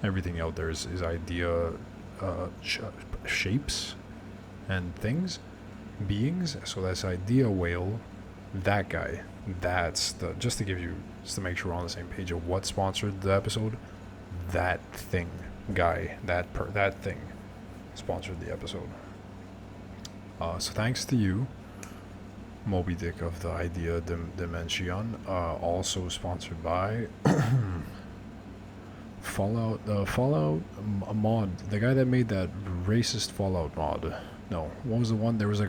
Everything out there is idea shapes and things, beings. So that's idea whale, that guy. That's just to make sure we're on the same page of what sponsored the episode. That thing guy, that thing sponsored the episode. So thanks to you, Moby Dick of the Idea Dimension. Also sponsored by Fallout mod, the guy that made that racist Fallout mod. No, what was the one? There was a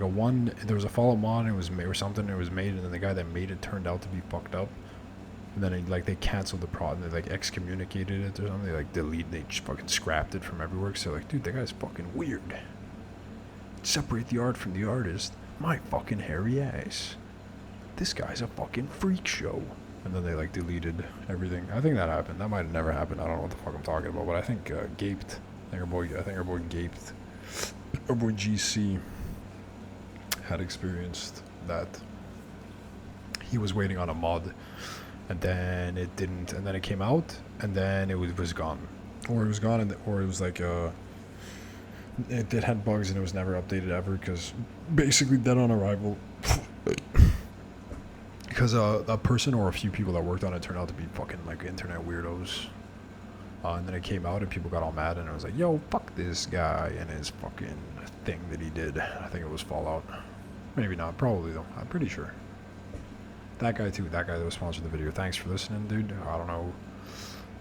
Fallout mod, and it was made or something. It was made, and then the guy that made it turned out to be fucked up. And then they canceled the product. They excommunicated it or something. They just fucking scrapped it from everywhere. So dude, that guy's fucking weird. Separate the art from the artist. My fucking hairy ass. This guy's a fucking freak show. And then they deleted everything. I think that happened. That might have never happened. I don't know what the fuck I'm talking about. But I think Gaped. I think our boy Gaped. Our boy GC had experienced that. He was waiting on a mod, and then it didn't, and then it came out, and then it was gone, or it was gone, or it was it had bugs and it was never updated ever, because basically dead on arrival. Because a person or a few people that worked on it turned out to be fucking internet weirdos. And then it came out and people got all mad, and it was like, yo, fuck this guy and his fucking thing that he did. I think it was Fallout. Maybe not. Probably, though. I'm pretty sure. That guy, too. That guy that was sponsoring the video. Thanks for listening, dude. I don't know.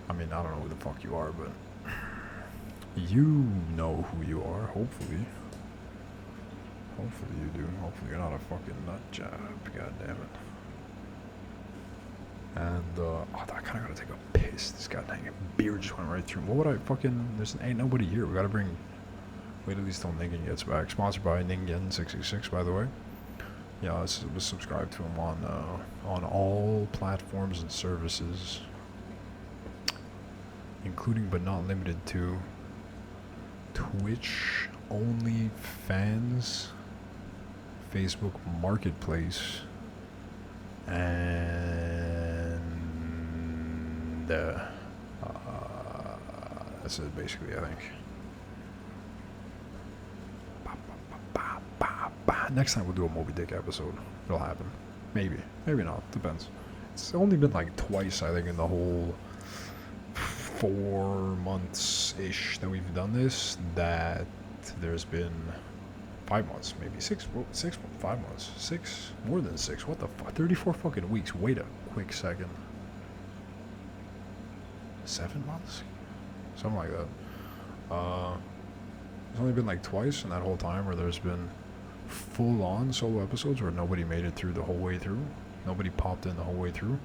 I mean, I don't know who the fuck you are, but you know who you are, hopefully. Hopefully you do. Hopefully you're not a fucking nut job. God damn it. And, I kind of gotta take a piss. This goddamn beer just went right through. What would I fucking... ain't nobody here. We gotta wait at least till Ningen gets back. Sponsored by Ningen666, by the way. Yeah, let's subscribe to him on all platforms and services. Including but not limited to Twitch, OnlyFans, Facebook Marketplace, and that's it basically, I think. Next time we'll do a Moby Dick episode. It'll happen. Maybe not. Depends. It's only been twice, I think, in the whole 4 months-ish that we've done this, that there's been 5 months, maybe 6, 5 months, 6, more than 6, what the fuck, 34 fucking weeks. Wait a quick second. 7 months, something like that. It's only been like twice in that whole time where there's been full-on solo episodes where nobody made it through the whole way through. Nobody popped in the whole way through.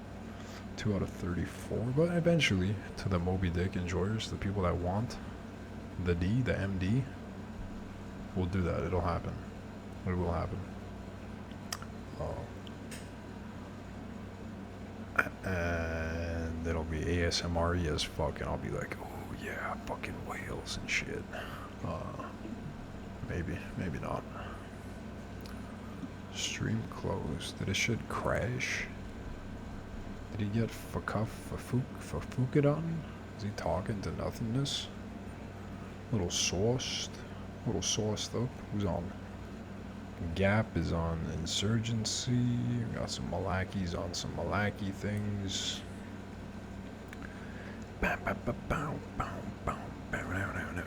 2 out of 34, but eventually, to the Moby Dick enjoyers, the people that want the D, the MD, we'll do that. It'll happen. It will happen. And it'll be ASMR as fuck, and I'll be like, oh yeah, fucking whales and shit. Maybe not. Stream closed. Did this shit crash? Did he get Fafukadon? Is he talking to nothingness? Little sauced up. Who's on? Gap is on Insurgency. We got some Malakis on some Malaki things.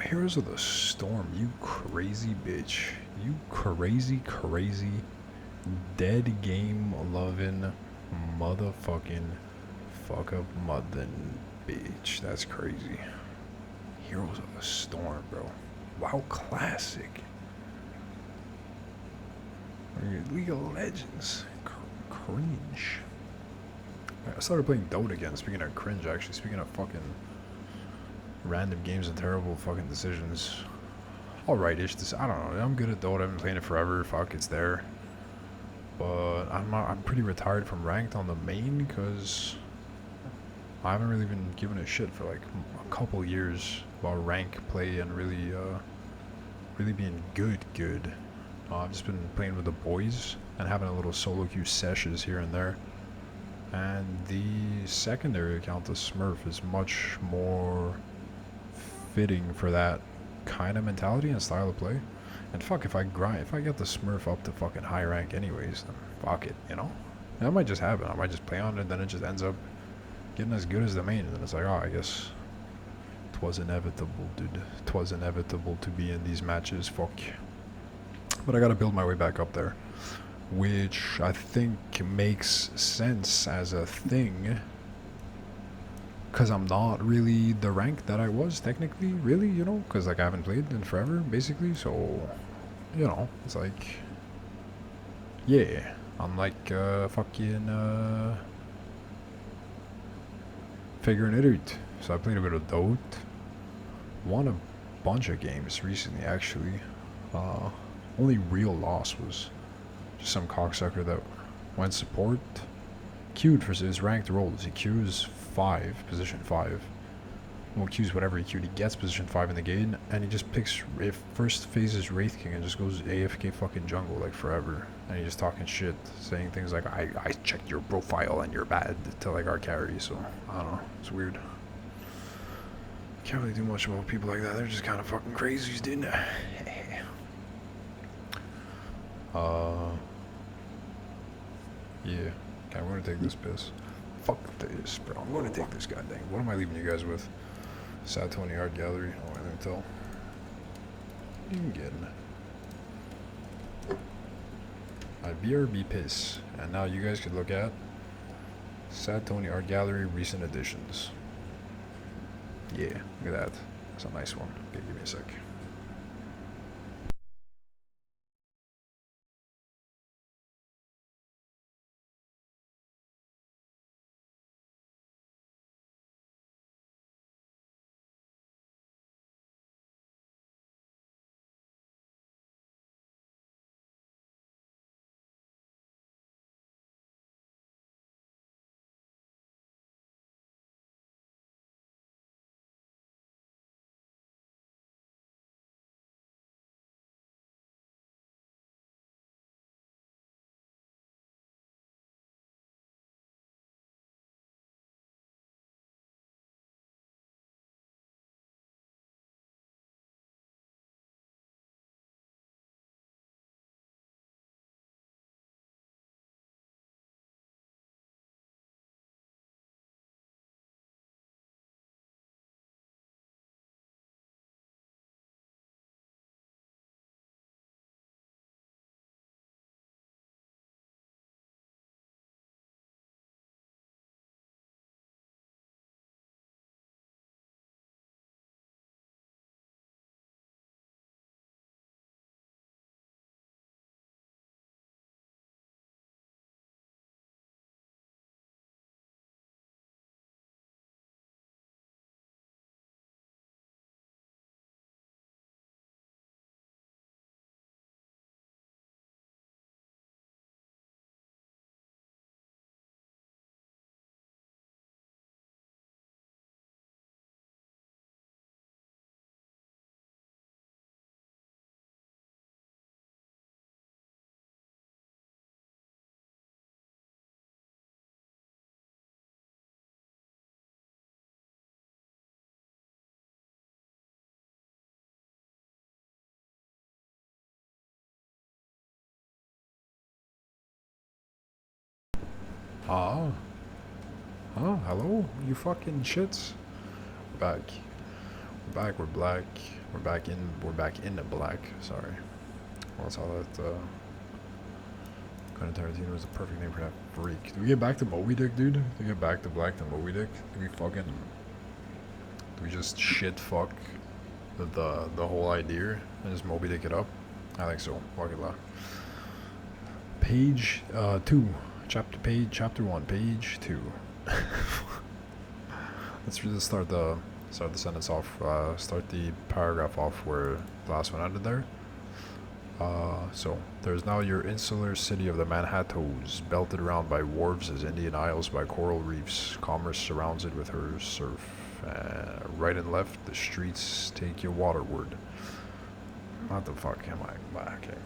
Heroes of the Storm, you crazy bitch. You crazy dead game loving motherfucking fuck up mother bitch. That's crazy. Heroes of the Storm, bro. WoW Classic. League of Legends. Cringe. I started playing Dota again. Speaking of cringe, actually. Speaking of fucking random games and terrible fucking decisions. Alright-ish. I don't know. I'm good at Dota. I've been playing it forever. Fuck, it's there. But I'm pretty retired from ranked on the main because I haven't really been giving a shit for like a couple years about rank play and really being good. I've just been playing with the boys and having a little solo queue sessions here and there. And the secondary account, the Smurf, is much more fitting for that kind of mentality and style of play. And fuck, if I get the Smurf up to fucking high rank anyways, then fuck it, you know? And that might just happen. I might just play on it, and then it just ends up getting as good as the main, and then it's like, oh, I guess 'twas inevitable, dude. 'Twas inevitable to be in these matches, fuck. But I gotta build my way back up there, which I think makes sense as a thing, because I'm not really the rank that I was technically, really, you know, because like I haven't played in forever, basically, so, you know, it's like, yeah, I'm like, fucking, figuring it out. So I played a bit of Dota, won a bunch of games recently, actually. Only real loss was just some cocksucker that went support, queued for his ranked roles. He queues 5, position 5. Well, queues whatever he queued. He gets position 5 in the game, and he just picks first phases Wraith King and just goes AFK fucking jungle like forever. And he's just talking shit, saying things like, I checked your profile and you're bad to like our carry, so I don't know. It's weird. Can't really do much about people like that. They're just kind of fucking crazies, dude. Yeah. Okay, I'm gonna take this piss. Fuck this, bro. I'm gonna take this goddamn. What am I leaving you guys with? Sad Tony Art Gallery. Oh, wait, let me tell. You can get my BRB piss. And now you guys could look at Sad Tony Art Gallery recent editions. Yeah, look at that. That's a nice one. Okay, give me a sec. Huh? Huh? Hello? You fucking shits? We're back. We're back, we're black. We're back in the black. Sorry. Well, that's how that, Quentin Tarantino was the perfect name for that freak. Do we get back to Moby Dick, dude? Do we get back to black to Moby Dick? Do we just shit fuck the whole idea and just Moby Dick it up? I think so. Fuck it, la. Page, 2. Chapter 1, page 2. Let's just start the sentence off, start the paragraph off where the last one ended there. So, there's now your insular city of the Manhattoes, belted around by wharves as Indian Isles by coral reefs. Commerce surrounds it with her surf. Right and left, the streets take you waterward. What the fuck am I? Okay.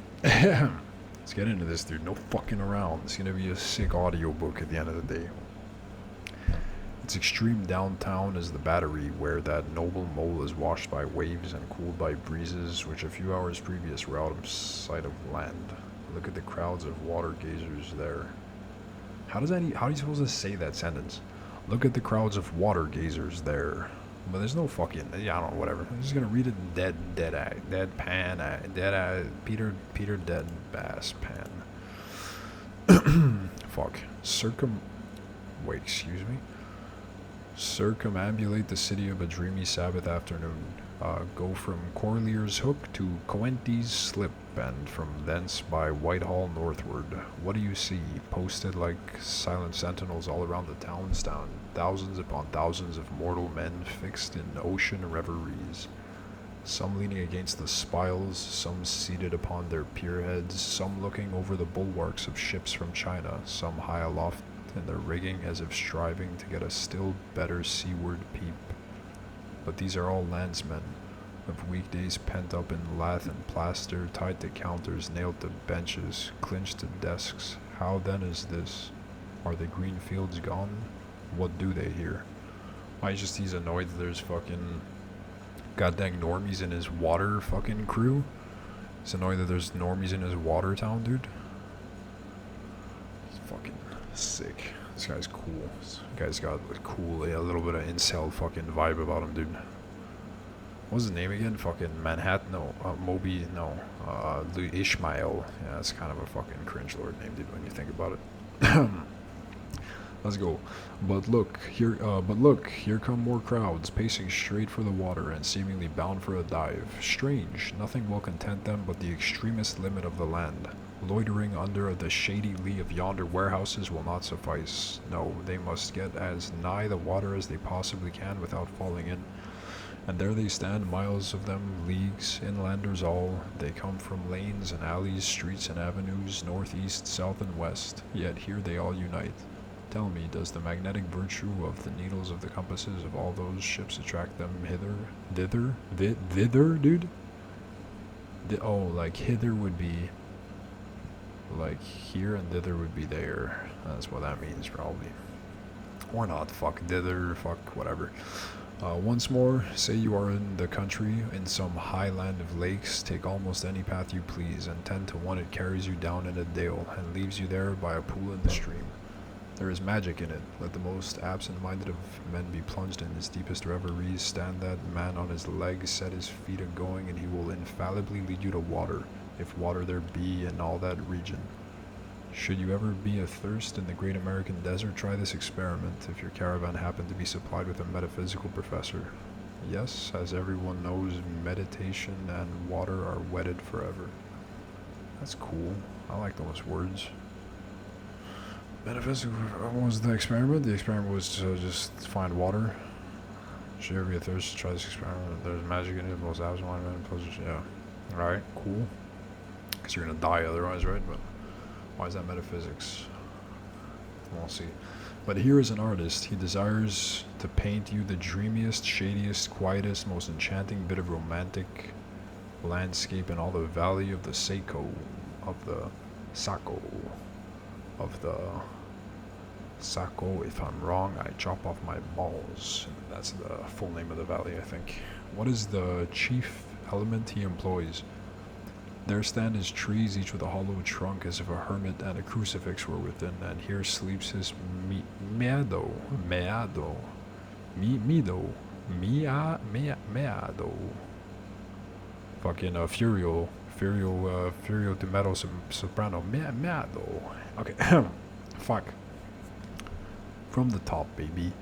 Let's get into this, dude. No fucking around. It's gonna be a sick audiobook at the end of the day. Its extreme downtown is the Battery, where that noble mole is washed by waves and cooled by breezes which a few hours previous were out of sight of land. Look at the crowds of water gazers there. How are you supposed to say that sentence? Look at the crowds of water gazers there. But there's no fucking, yeah, I don't know, whatever. I'm just gonna read it in Peter Dead Bass Pan. Fuck. Wait, excuse me? Circumambulate the city of a dreamy Sabbath afternoon. Go from Corlear's Hook to Coenties Slip, and from thence by Whitehall northward. What do you see? Posted like silent sentinels all around the town stand, thousands upon thousands of mortal men fixed in ocean reveries. Some leaning against the spiles, some seated upon their pierheads, some looking over the bulwarks of ships from China, some high aloft in their rigging as if striving to get a still better seaward peep. But these are all landsmen, of weekdays pent up in lath and plaster, tied to counters, nailed to benches, clinched to desks. How then is this? Are the green fields gone? What do they here? He's annoyed that there's fucking goddamn normies in his water fucking crew. He's annoyed that there's normies in his water town, dude. He's fucking sick. This guy's cool. This guy's got a little bit of incel fucking vibe about him, dude. What was his name again? Fucking Manhattan? No. Moby? No. Ishmael. Yeah, that's kind of a fucking cringe lord name, dude, when you think about it. Let's go. But look, here come more crowds, pacing straight for the water and seemingly bound for a dive. Strange, nothing will content them but the extremest limit of the land. Loitering under the shady lee of yonder warehouses will not suffice. No, they must get as nigh the water as they possibly can without falling in. And there they stand, miles of them, leagues, inlanders all. They come from lanes and alleys, streets and avenues, north, east, south, and west. Yet here they all unite. Tell me, does the magnetic virtue of the needles of the compasses of all those ships attract them thither, dude? Like hither would be like here and thither would be there. That's what that means, probably. Or not, fuck thither, fuck whatever. Once more, say you are in the country, in some high land of lakes, take almost any path you please, and 10 to 1 it carries you down in a dale, and leaves you there by a pool in the stream. There is magic in it. Let the most absent-minded of men be plunged in his deepest reveries, stand that man on his legs, set his feet a-going, and he will infallibly lead you to water, if water there be in all that region. Should you ever be athirst in the great American desert, try this experiment, if your caravan happen to be supplied with a metaphysical professor. Yes, as everyone knows, meditation and water are wedded forever. That's cool. I like those words. Metaphysical, what was the experiment? The experiment was to just find water. Should you ever be athirst, try this experiment. There's magic in it, most absent-minded men, yeah. Alright, cool. Because you're gonna die otherwise, right? But why is that metaphysics? We'll see. But here is an artist. He desires to paint you the dreamiest, shadiest, quietest, most enchanting bit of romantic landscape in all the valley of the Saco, of the Saco, if I'm wrong, I chop off my balls. That's the full name of the valley, I think. What is the chief element he employs? There stand his trees, each with a hollow trunk, as if a hermit and a crucifix were within, and here sleeps his meado, fucking Furio de Metal Soprano, meado. Okay, fuck. From the top, baby.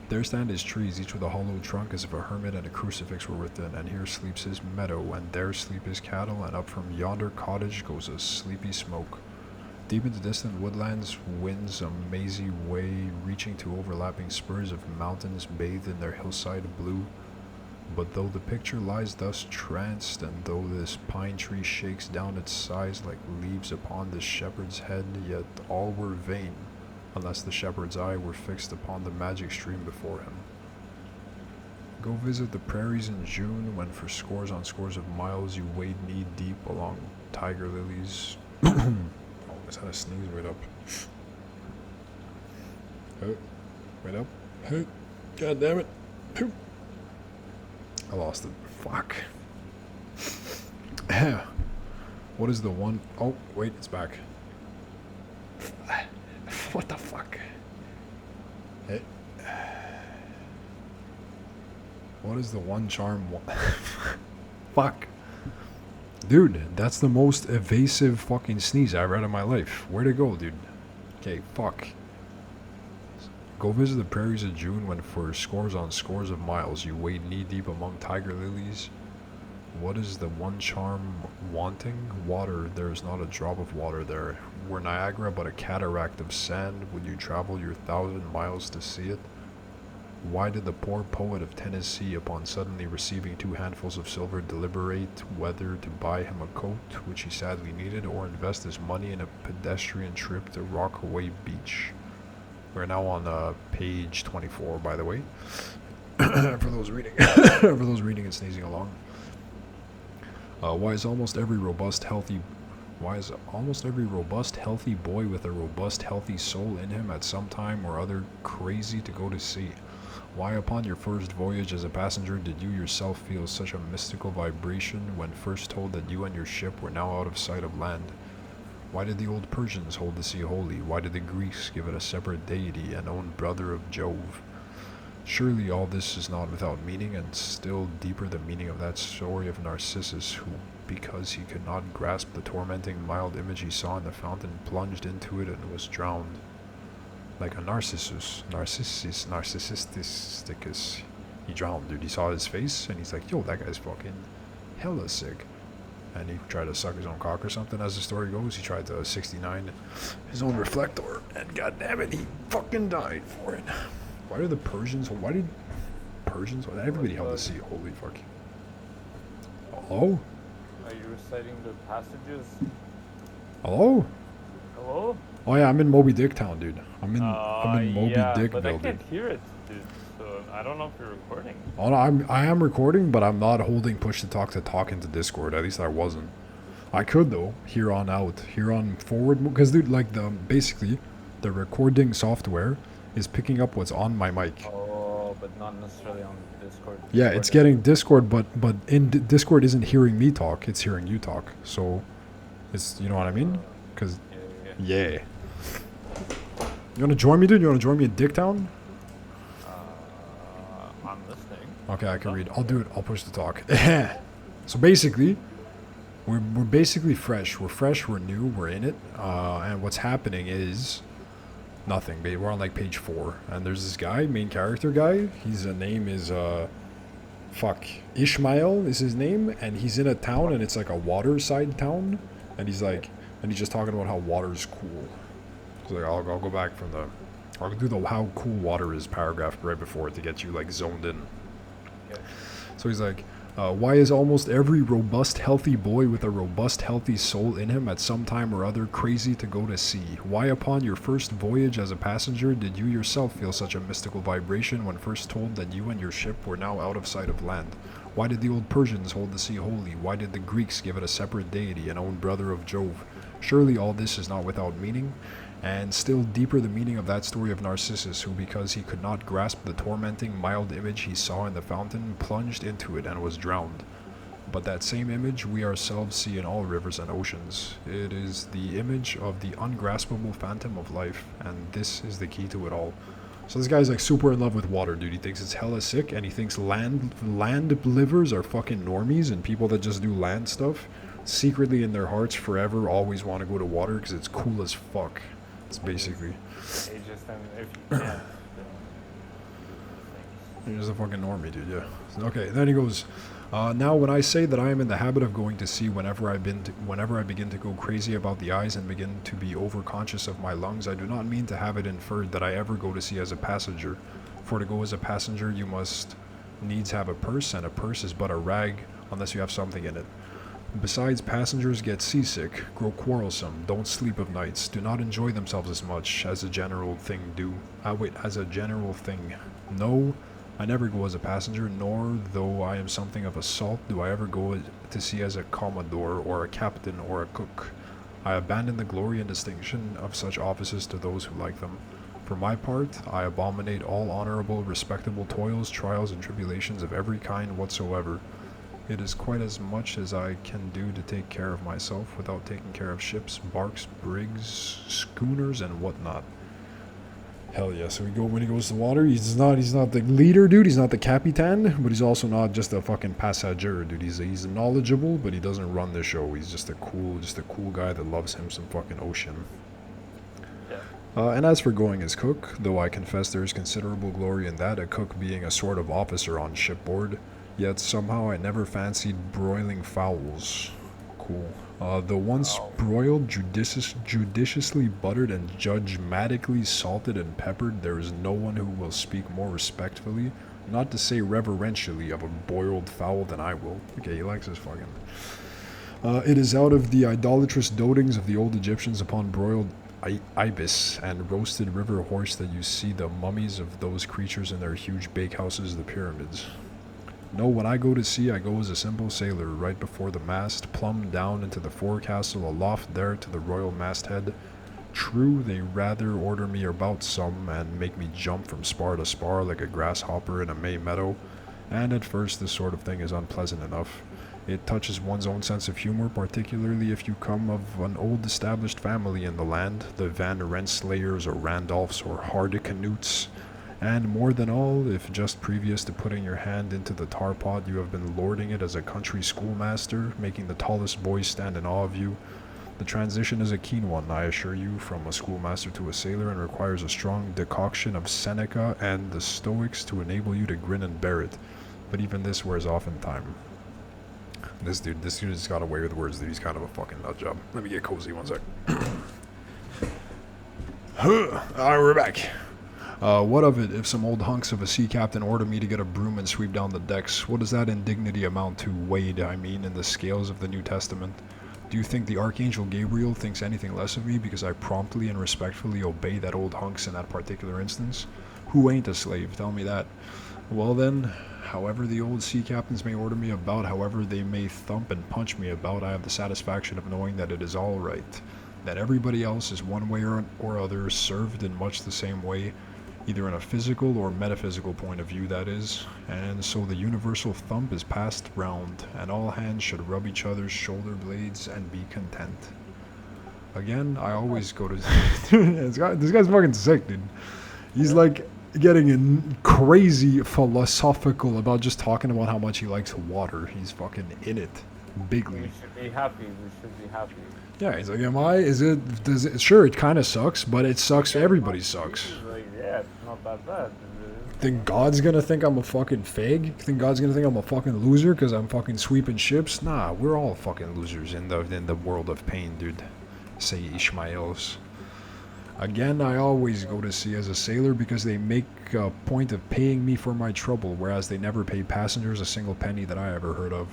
There stand his trees, each with a hollow trunk, as if a hermit and a crucifix were within, and here sleeps his meadow, and there sleep his cattle, and up from yonder cottage goes a sleepy smoke. Deep into distant woodlands winds a mazy way, reaching to overlapping spurs of mountains bathed in their hillside blue. But though the picture lies thus tranced, and though this pine tree shakes down its sighs like leaves upon this shepherd's head, yet all were vain, unless the shepherd's eye were fixed upon the magic stream before him. Go visit the prairies in June, when for scores on scores of miles you wade knee-deep along tiger lilies. Oh, I just had a sneeze right up. Oh, right up. Oh, God damn it. Oh. I lost it. Fuck. What is the one... Oh, wait, it's back. What the fuck? Hey. What is the one charm? Fuck. Dude, that's the most evasive fucking sneeze I've read in my life. Where'd it go, dude? Okay, fuck. Go visit the prairies in June, when for scores on scores of miles you wade knee-deep among tiger lilies. What is the one charm wanting? Water. There is not a drop of water there. Were Niagara but a cataract of sand, would you travel your 1,000 miles to see it? Why did the poor poet of Tennessee, upon suddenly receiving 2 handfuls of silver, deliberate whether to buy him a coat, which he sadly needed, or invest his money in a pedestrian trip to Rockaway Beach? We're now on page 24, by the way, for those reading, and sneezing along. Why is almost every robust, healthy boy with a robust, healthy soul in him at some time or other crazy to go to sea? Why, upon your first voyage as a passenger, did you yourself feel such a mystical vibration when first told that you and your ship were now out of sight of land? Why did the old Persians hold the sea holy? Why did the Greeks give it a separate deity, an own brother of Jove? Surely all this is not without meaning, and still deeper the meaning of that story of Narcissus, who, because he could not grasp the tormenting mild image he saw in the fountain, plunged into it and was drowned. Like a Narcissus. Narcissisticus. He drowned, dude. He saw his face, and he's like, yo, that guy's fucking hella sick. And he tried to suck his own cock or something, as the story goes. He tried to 69 his own reflector, and goddammit, he fucking died for it. Why did Persians, everybody held the sea holy, fuck. Hello? Are you reciting the passages? Hello? Hello? Oh yeah, I'm in Moby Dick Town, dude. I'm in Moby Dickville, but I dude. can't hear it, dude. So I don't know if you're recording. Oh no, I am recording, but I'm not holding push to talk into Discord. At least I wasn't. I could though, here on forward, because dude, like basically, the recording software is picking up what's on my mic. Oh, but not necessarily on Discord. Yeah, it's getting Discord, but Discord isn't hearing me talk; it's hearing you talk. So, it's, you know what I mean? Because yeah. You wanna join me, dude? You wanna join me in Dicktown? I'm listening. Okay, I can read. I'll do it. I'll push the talk. So basically, we're basically fresh. We're fresh. We're new. We're in it. And what's happening is nothing. We're on like page 4, and there's this guy, main character guy. His name is Ishmael is his name, and he's in a town, and it's like a waterside town, and he's just talking about how water's cool. So like, I'll go back from I'll do the how cool water is paragraph right before it to get you like zoned in. Okay. So he's like, why is almost every robust, healthy boy with a robust, healthy soul in him at some time or other crazy to go to sea? Why, upon your first voyage as a passenger, did you yourself feel such a mystical vibration when first told that you and your ship were now out of sight of land? Why did the old Persians hold the sea holy? Why did the Greeks give it a separate deity, an own brother of Jove? Surely all this is not without meaning, and still deeper the meaning of that story of Narcissus, who, because he could not grasp the tormenting mild image he saw in the fountain, plunged into it and was drowned. But that same image we ourselves see in all rivers and oceans. It is the image of the ungraspable phantom of life, and this is the key to it all. So this guy's like super in love with water, dude. He thinks it's hella sick, and he thinks land livers are fucking normies, and people that just do land stuff secretly in their hearts forever always want to go to water because it's cool as fuck. It's basically. It's just if you can't. You're just a fucking normie, dude, yeah. Okay, then he goes, now when I say that I am in the habit of going to sea whenever I begin to go crazy about the eyes and begin to be overconscious of my lungs, I do not mean to have it inferred that I ever go to sea as a passenger. For to go as a passenger, you must needs have a purse, and a purse is but a rag unless you have something in it. Besides, passengers get seasick, grow quarrelsome, don't sleep of nights, do not enjoy themselves as much as a general thing do. As a general thing. No, I never go as a passenger, nor, though I am something of a salt, do I ever go to sea as a commodore, or a captain, or a cook. I abandon the glory and distinction of such offices to those who like them. For my part, I abominate all honorable, respectable toils, trials, and tribulations of every kind whatsoever. It is quite as much as I can do to take care of myself without taking care of ships, barks, brigs, schooners, and whatnot. Hell yeah, so when he goes to water, he's not the leader, dude, he's not the capitan, but he's also not just a fucking passenger, dude. He's knowledgeable, but he doesn't run the show. He's just a cool guy that loves him some fucking ocean. Yeah. And as for going as cook, though I confess there is considerable glory in that, a cook being a sort of officer on shipboard, yet somehow I never fancied broiling fowls. Cool. Though once broiled, judiciously buttered, and judgmatically salted and peppered, there is no one who will speak more respectfully, not to say reverentially, of a boiled fowl than I will. Okay, he likes his fucking... it is out of the idolatrous dotings of the old Egyptians upon broiled ibis and roasted river horse that you see the mummies of those creatures in their huge bakehouses, the pyramids. No, when I go to sea, I go as a simple sailor, right before the mast, plumb down into the forecastle, aloft there to the royal masthead. True, they rather order me about some, and make me jump from spar to spar like a grasshopper in a May meadow, and at first this sort of thing is unpleasant enough. It touches one's own sense of humor, particularly if you come of an old established family in the land, the Van Renslayers or Randolphs or Hardicanutes. And more than all, if just previous to putting your hand into the tar pot you have been lording it as a country schoolmaster, making the tallest boys stand in awe of you, the transition is a keen one, I assure you, from a schoolmaster to a sailor, and requires a strong decoction of Seneca and the Stoics to enable you to grin and bear it. But even this wears off in time. This dude has got away with words, dude. He's kind of a fucking nutjob. Let me get cozy 1 sec. Alright, we're back. What of it if some old hunks of a sea captain order me to get a broom and sweep down the decks? What does that indignity amount to, weighed, I mean, in the scales of the New Testament? Do you think the Archangel Gabriel thinks anything less of me because I promptly and respectfully obey that old hunks in that particular instance? Who ain't a slave? Tell me that. Well then, however the old sea captains may order me about, however they may thump and punch me about, I have the satisfaction of knowing that it is all right. That everybody else is one way or other served in much the same way, either in a physical or metaphysical point of view, that is, and so the universal thump is passed round, and all hands should rub each other's shoulder blades and be content. Again, I always go to... this guy's fucking sick, dude. He's like getting in crazy philosophical about just talking about how much he likes water. He's fucking in it bigly. We should be happy. Yeah, he's like, does it, sure, it kind of sucks, but it sucks, everybody sucks. Like, yeah, it's not that bad. Think God's gonna think I'm a fucking fag? Think God's gonna think I'm a fucking loser because I'm fucking sweeping ships? Nah, we're all fucking losers in the world of pain, dude. Say Ishmaels. Again, I always go to sea as a sailor because they make a point of paying me for my trouble, whereas they never pay passengers a single penny that I ever heard of.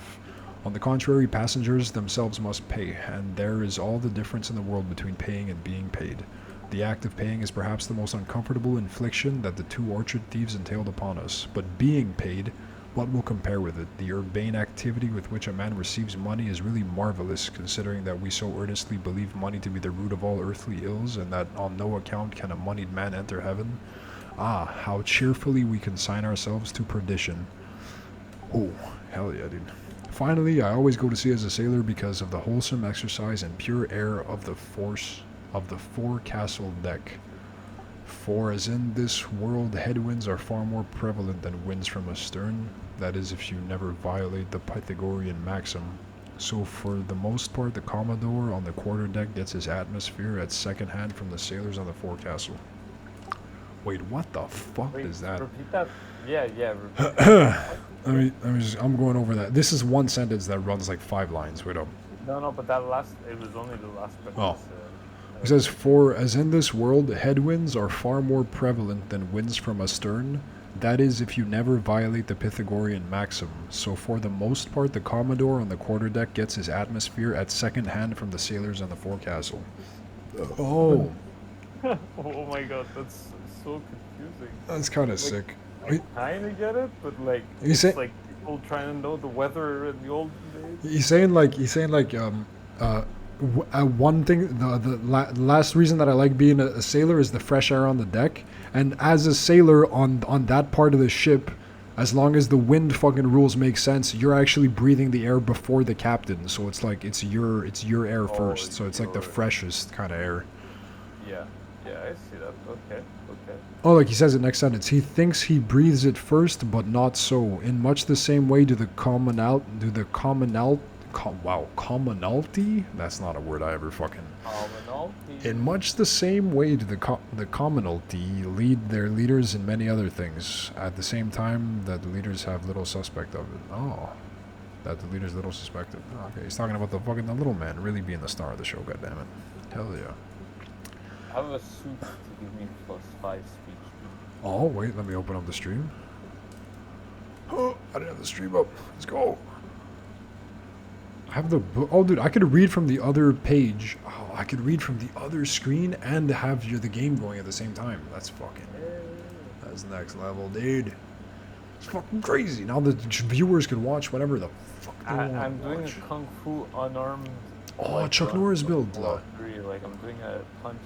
On the contrary, passengers themselves must pay, and there is all the difference in the world between paying and being paid. The act of paying is perhaps the most uncomfortable infliction that the 2 orchard thieves entailed upon us, but being paid, what will compare with it? The urbane activity with which a man receives money is really marvelous, considering that we so earnestly believe money to be the root of all earthly ills, and that on no account can a moneyed man enter heaven. Ah, how cheerfully we consign ourselves to perdition. Oh, hell yeah, dude. Finally, I always go to sea as a sailor because of the wholesome exercise and pure air of the force of the forecastle deck. For as in this world, headwinds are far more prevalent than winds from astern, that is, if you never violate the Pythagorean maxim. So for the most part, the Commodore on the quarterdeck gets his atmosphere at second hand from the sailors on the forecastle. Wait, what the fuck Wait, is that? repeat that. Yeah, repeat that. I'm going over that. This is one sentence that runs like 5 lines. Wait up. No, but that last, it was only the last bit. Oh. It says, for as in this world, headwinds are far more prevalent than winds from astern. That is, if you never violate the Pythagorean maxim. So for the most part, the Commodore on the quarterdeck gets his atmosphere at second hand from the sailors on the forecastle. Oh, Oh my god, that's so confusing. that's kind of Like, sick. I kind of get it, but like, You it's say- like people trying to know the weather in the old days. He's saying like one thing, the last reason that I like being a sailor is the fresh air on the deck. And as a sailor on that part of the ship, as long as the wind fucking rules make sense, you're actually breathing the air before the captain. So it's like it's your air first. So it's like the freshest kind of air. Yeah, I see that. Okay. Oh, like he says it next sentence. He thinks he breathes it first, but not so. In much the same way commonalty? That's not a word I ever fucking... Commonalty. In much the same way do the commonalty lead their leaders in many other things, at the same time that the leaders have little suspect of it. Oh. That the leaders little suspect of it. Okay, he's talking about the little man really being the star of the show, goddammit. Hell yeah. I have a suit to give me +5 speech. Oh, wait, let me open up the stream. Oh, I didn't have the stream up. Let's go. I have the book. Oh, dude, I could read from the other page. Oh, I could read from the other screen and have the game going at the same time. That's next level, dude. It's fucking crazy. Now the viewers can watch whatever the fuck they want I'm to doing watch. a kung fu unarmed. Oh, Chuck Norris build. Like I'm doing a punch,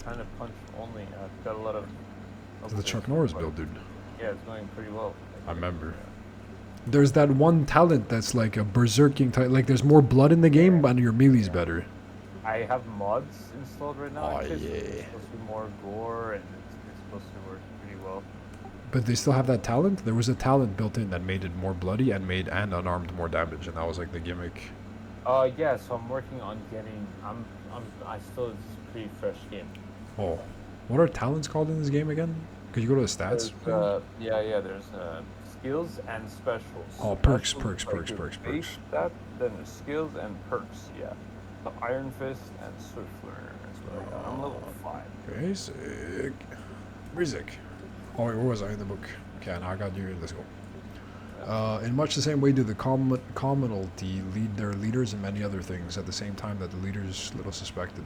kind of punch only. I've got a lot of. The Chuck Norris build, dude. Yeah, it's going pretty well. I remember. There's that one talent that's like a berserking type. Like there's more blood in the game, and your melee's better. I have mods installed right now. Oh, actually, so yeah. it's supposed to be more gore, and it's supposed to work pretty well. But they still have that talent? There was a talent built in that made it more bloody and made and unarmed more damage, and that was like the gimmick. Yeah. So I'm working on getting. I still, it's a pretty fresh game. Oh, what are talents called in this game again? Could you go to the stats? There's skills and specials. Oh, perks, Specials, perks. base stat, then there's skills and perks. Yeah. So Iron Fist and Swift Learner is what I got. I'm level 5. Basic. Basic. Oh, wait, where was I in the book? Okay, now I got you. Let's go. In much the same way do the commonalty lead their leaders in many other things at the same time that the leaders little suspected.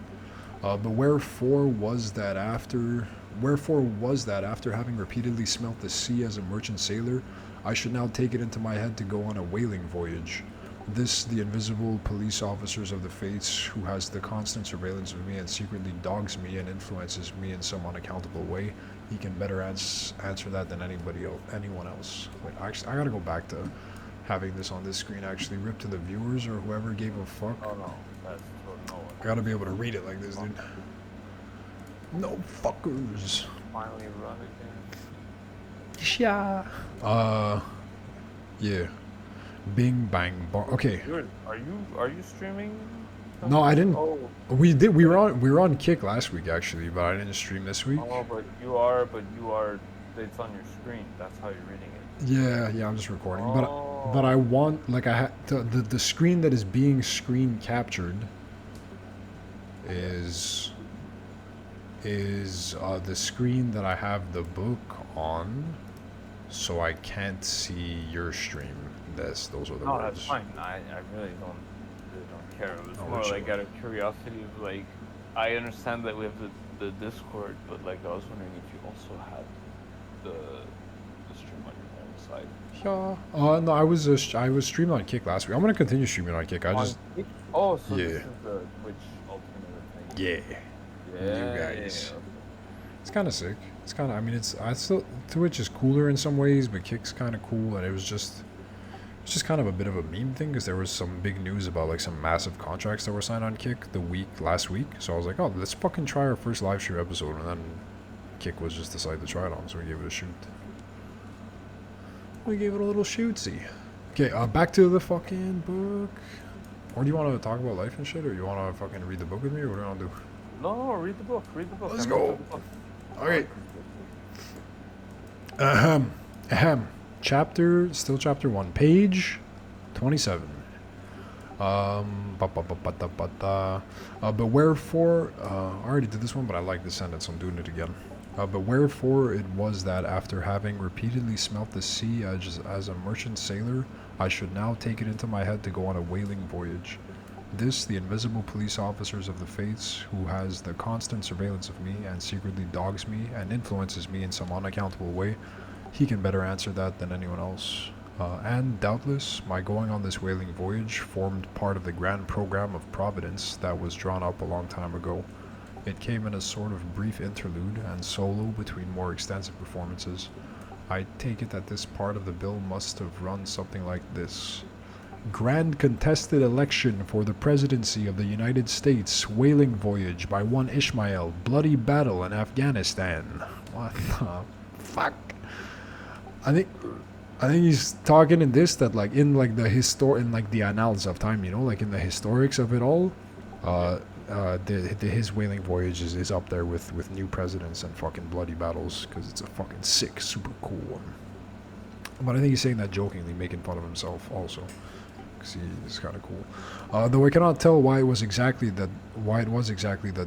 But wherefore was that after having repeatedly smelt the sea as a merchant sailor, I should now take it into my head to go on a whaling voyage. This, the invisible police officers of the fates, who has the constant surveillance of me and secretly dogs me and influences me in some unaccountable way, he can better answer that than anyone else. Wait, actually, I gotta go back to having this on this screen actually. Rip to the viewers or whoever gave a fuck. Oh no, that's no one. I gotta be able to read it like this, dude. No fuckers. Finally run again. Yeah. Yeah. Bing bang bar. Okay. Are you streaming? No, I didn't. Oh. We did. We were on Kick last week actually, but I didn't stream this week. Oh, but you are. It's on your screen. That's how you're reading it. Yeah. I'm just recording, Oh. but I want like the screen that is being screen captured is the screen that I have the book on, so I can't see your stream. Those are the No, words. that's fine. I really don't care. It was Oh, more we're like chill. out of curiosity of like, I understand that we have the Discord, but like I was wondering if you also had the stream on your own side. Yeah. No, I was streaming on Kick last week. I'm gonna continue streaming on Kick. So yeah. this is the Twitch Ultimate thing. Yeah. Yeah. You guys. Yeah. It's kind of sick. It's kind of. I mean, I still Twitch is cooler in some ways, but Kick's kind of cool, and it was just It's just kind of a bit of a meme thing because there was some big news about like some massive contracts that were signed on Kick last week. So I was like, oh, let's fucking try our first live stream episode, and then Kick was just decided to try it on, so we gave it a shoot. We gave it a little shootsy. Okay, back to the fucking book. Or do you want to talk about life and shit, or you want to fucking read the book with me, or what do you want to do? No, read the book. Read the book. Let's go. Okay. Ahem. Chapter 1, page 27. But wherefore, I already did this one, but I like this sentence, so I'm doing it again. But wherefore it was that after having repeatedly smelt the sea as a merchant sailor, I should now take it into my head to go on a whaling voyage. This, the invisible police officers of the fates, who has the constant surveillance of me and secretly dogs me and influences me in some unaccountable way, he can better answer that than anyone else. And doubtless, my going on this whaling voyage formed part of the grand program of Providence that was drawn up a long time ago. It came in a sort of brief interlude and solo between more extensive performances. I take it that this part of the bill must have run something like this. Grand contested election for the presidency of the United States, whaling voyage by one Ishmael, bloody battle in Afghanistan. What the fuck? I think he's talking in this that like in like the the annals of time, you know, like in the historics of it all, his whaling voyage is up there with new presidents and fucking bloody battles because it's a fucking sick, super cool one. But I think he's saying that jokingly, making fun of himself also. See, it's kind of cool. Though I cannot tell why it was exactly that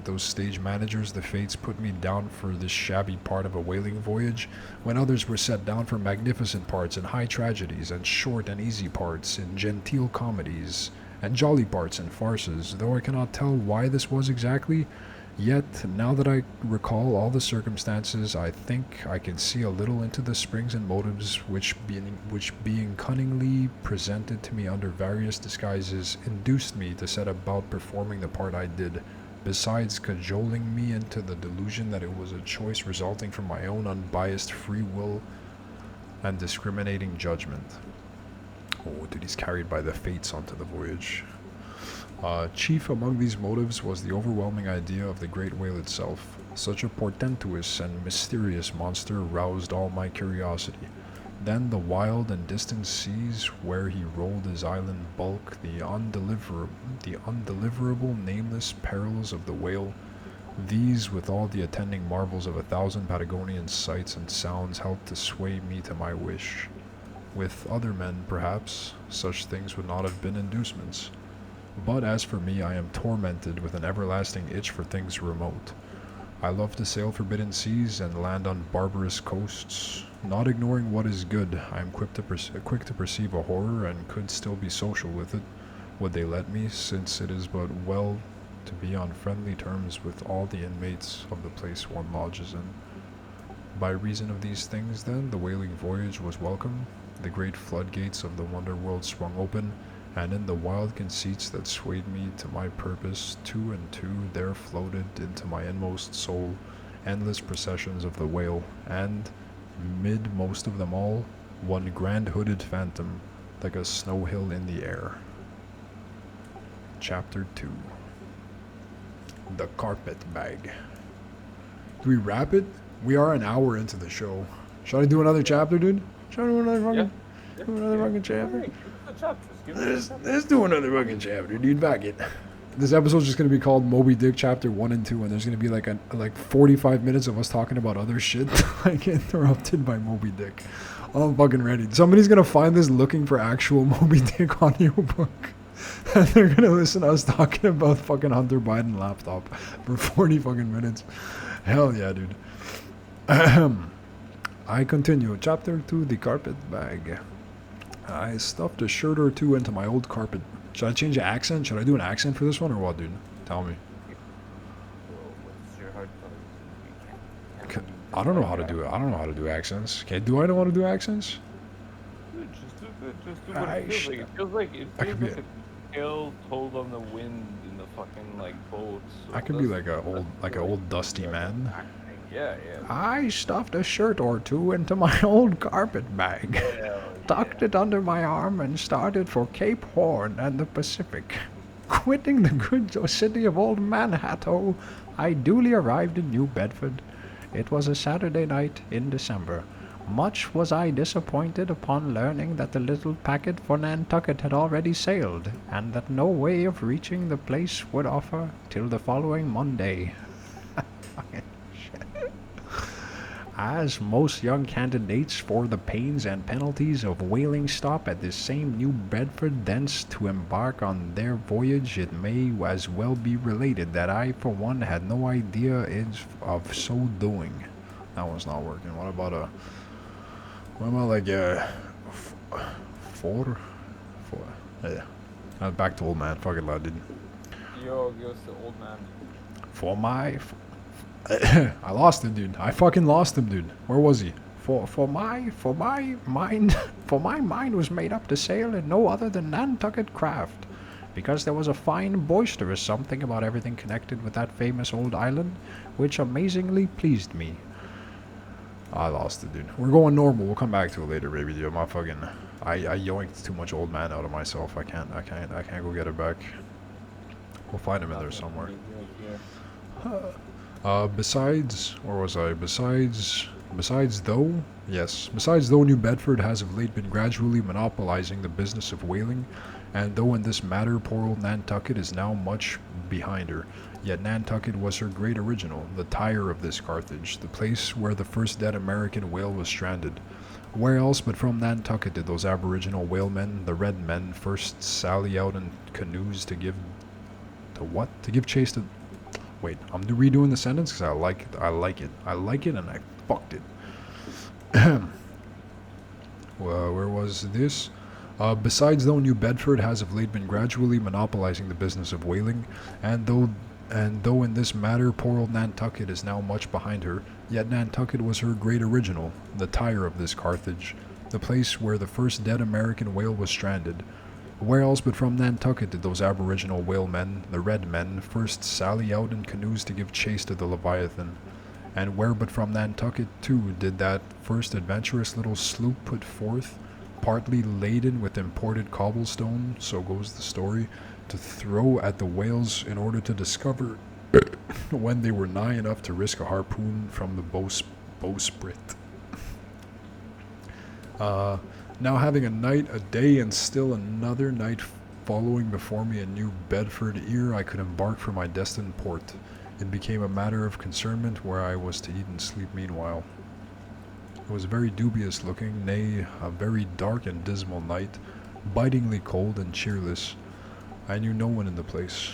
those stage managers, the fates, put me down for this shabby part of a whaling voyage, when others were set down for magnificent parts in high tragedies, and short and easy parts in genteel comedies, and jolly parts in farces. Though I cannot tell why this was exactly, yet, now that I recall all the circumstances, I think I can see a little into the springs and motives which being cunningly presented to me under various disguises, induced me to set about performing the part I did, besides cajoling me into the delusion that it was a choice resulting from my own unbiased free will and discriminating judgment. Oh, dude, he's carried by the fates onto the voyage. Chief among these motives was the overwhelming idea of the great whale itself. Such a portentous and mysterious monster roused all my curiosity. Then the wild and distant seas where he rolled his island bulk, the undeliverable nameless perils of the whale, these with all the attending marvels of 1,000 Patagonian sights and sounds helped to sway me to my wish. With other men, perhaps, such things would not have been inducements. But as for me, I am tormented with an everlasting itch for things remote. I love to sail forbidden seas and land on barbarous coasts. Not ignoring what is good, I am quick to perceive a horror and could still be social with it, would they let me, since it is but well to be on friendly terms with all the inmates of the place one lodges in. By reason of these things, then, the whaling voyage was welcome, the great floodgates of the wonder world swung open, and in the wild conceits that swayed me to my purpose, two and two there floated into my inmost soul endless processions of the whale, and, mid most of them all, one grand hooded phantom, like a snow hill in the air. Chapter 2. The Carpet Bag. Do we wrap it? We are an hour into the show. Should I do another chapter, dude? Should I do another fucking chapter? Let's do another fucking chapter, dude. Back it. This episode's just gonna be called Moby Dick Chapter 1 and 2, and there's gonna be like 45 minutes of us talking about other shit, like interrupted by Moby Dick. I'm fucking ready. Somebody's gonna find this looking for actual Moby Dick audiobook, and they're gonna listen to us talking about fucking Hunter Biden laptop for 40 fucking minutes. Hell yeah, dude. I continue. Chapter 2, The Carpet Bag. I stuffed a shirt or two into my old carpet. Should I change the accent? Should I do an accent for this one or what, dude? Tell me. I don't know how to do it. I don't know how to do accents. Okay, do I know how to do accents? Just do what it feels like. It feels like a tale told on the wind in the fucking like boats. I could be like an old dusty man. Yeah, yeah. I stuffed a shirt or two into my old carpet bag, Hell tucked yeah. it under my arm, and started for Cape Horn and the Pacific. Quitting the good city of Old Manhattan, I duly arrived in New Bedford. It was a Saturday night in December. Much was I disappointed upon learning that the little packet for Nantucket had already sailed, and that no way of reaching the place would offer till the following Monday. As most young candidates for the pains and penalties of whaling stop at this same New Bedford, thence to embark on their voyage, it may as well be related that I, for one, had no idea of so doing. That one's not working. What about like four? Yeah. Back to old man. Fuck it, lad, dude. Yo, give us the old man. For my I lost him, dude. I fucking lost him, dude. Where was he? For my mind for my mind was made up to sail in no other than Nantucket craft, because there was a fine boisterous something about everything connected with that famous old island, which amazingly pleased me. I lost it, dude. We're going normal. We'll come back to it later, baby, dude. I'm not fucking. I yoinked too much old man out of myself. I can't go get it back. We'll find him in there somewhere. Besides, where was I? Besides though, New Bedford has of late been gradually monopolizing the business of whaling, and though in this matter poor old Nantucket is now much behind her, yet Nantucket was her great original, the Tyre of this Carthage, the place where the first dead American whale was stranded. Where else but from Nantucket did those aboriginal whalemen, the red men, first sally out in canoes to give chase to. Wait, I'm redoing the sentence because I like it, and I fucked it. Well, where was this? Besides, though New Bedford has of late been gradually monopolizing the business of whaling, and though in this matter poor old Nantucket is now much behind her, yet Nantucket was her great original, the Tyre of this Carthage, the place where the first dead American whale was stranded. Where else but from Nantucket did those aboriginal whalemen, the red men, first sally out in canoes to give chase to the Leviathan? And where but from Nantucket, too, did that first adventurous little sloop put forth, partly laden with imported cobblestone, so goes the story, to throw at the whales in order to discover when they were nigh enough to risk a harpoon from the bowsprit. Now having a night, a day, and still another night following before me in New Bedford ere I could embark for my destined port, it became a matter of concernment where I was to eat and sleep meanwhile. It was very dubious looking, nay, a very dark and dismal night, bitingly cold and cheerless. I knew no one in the place.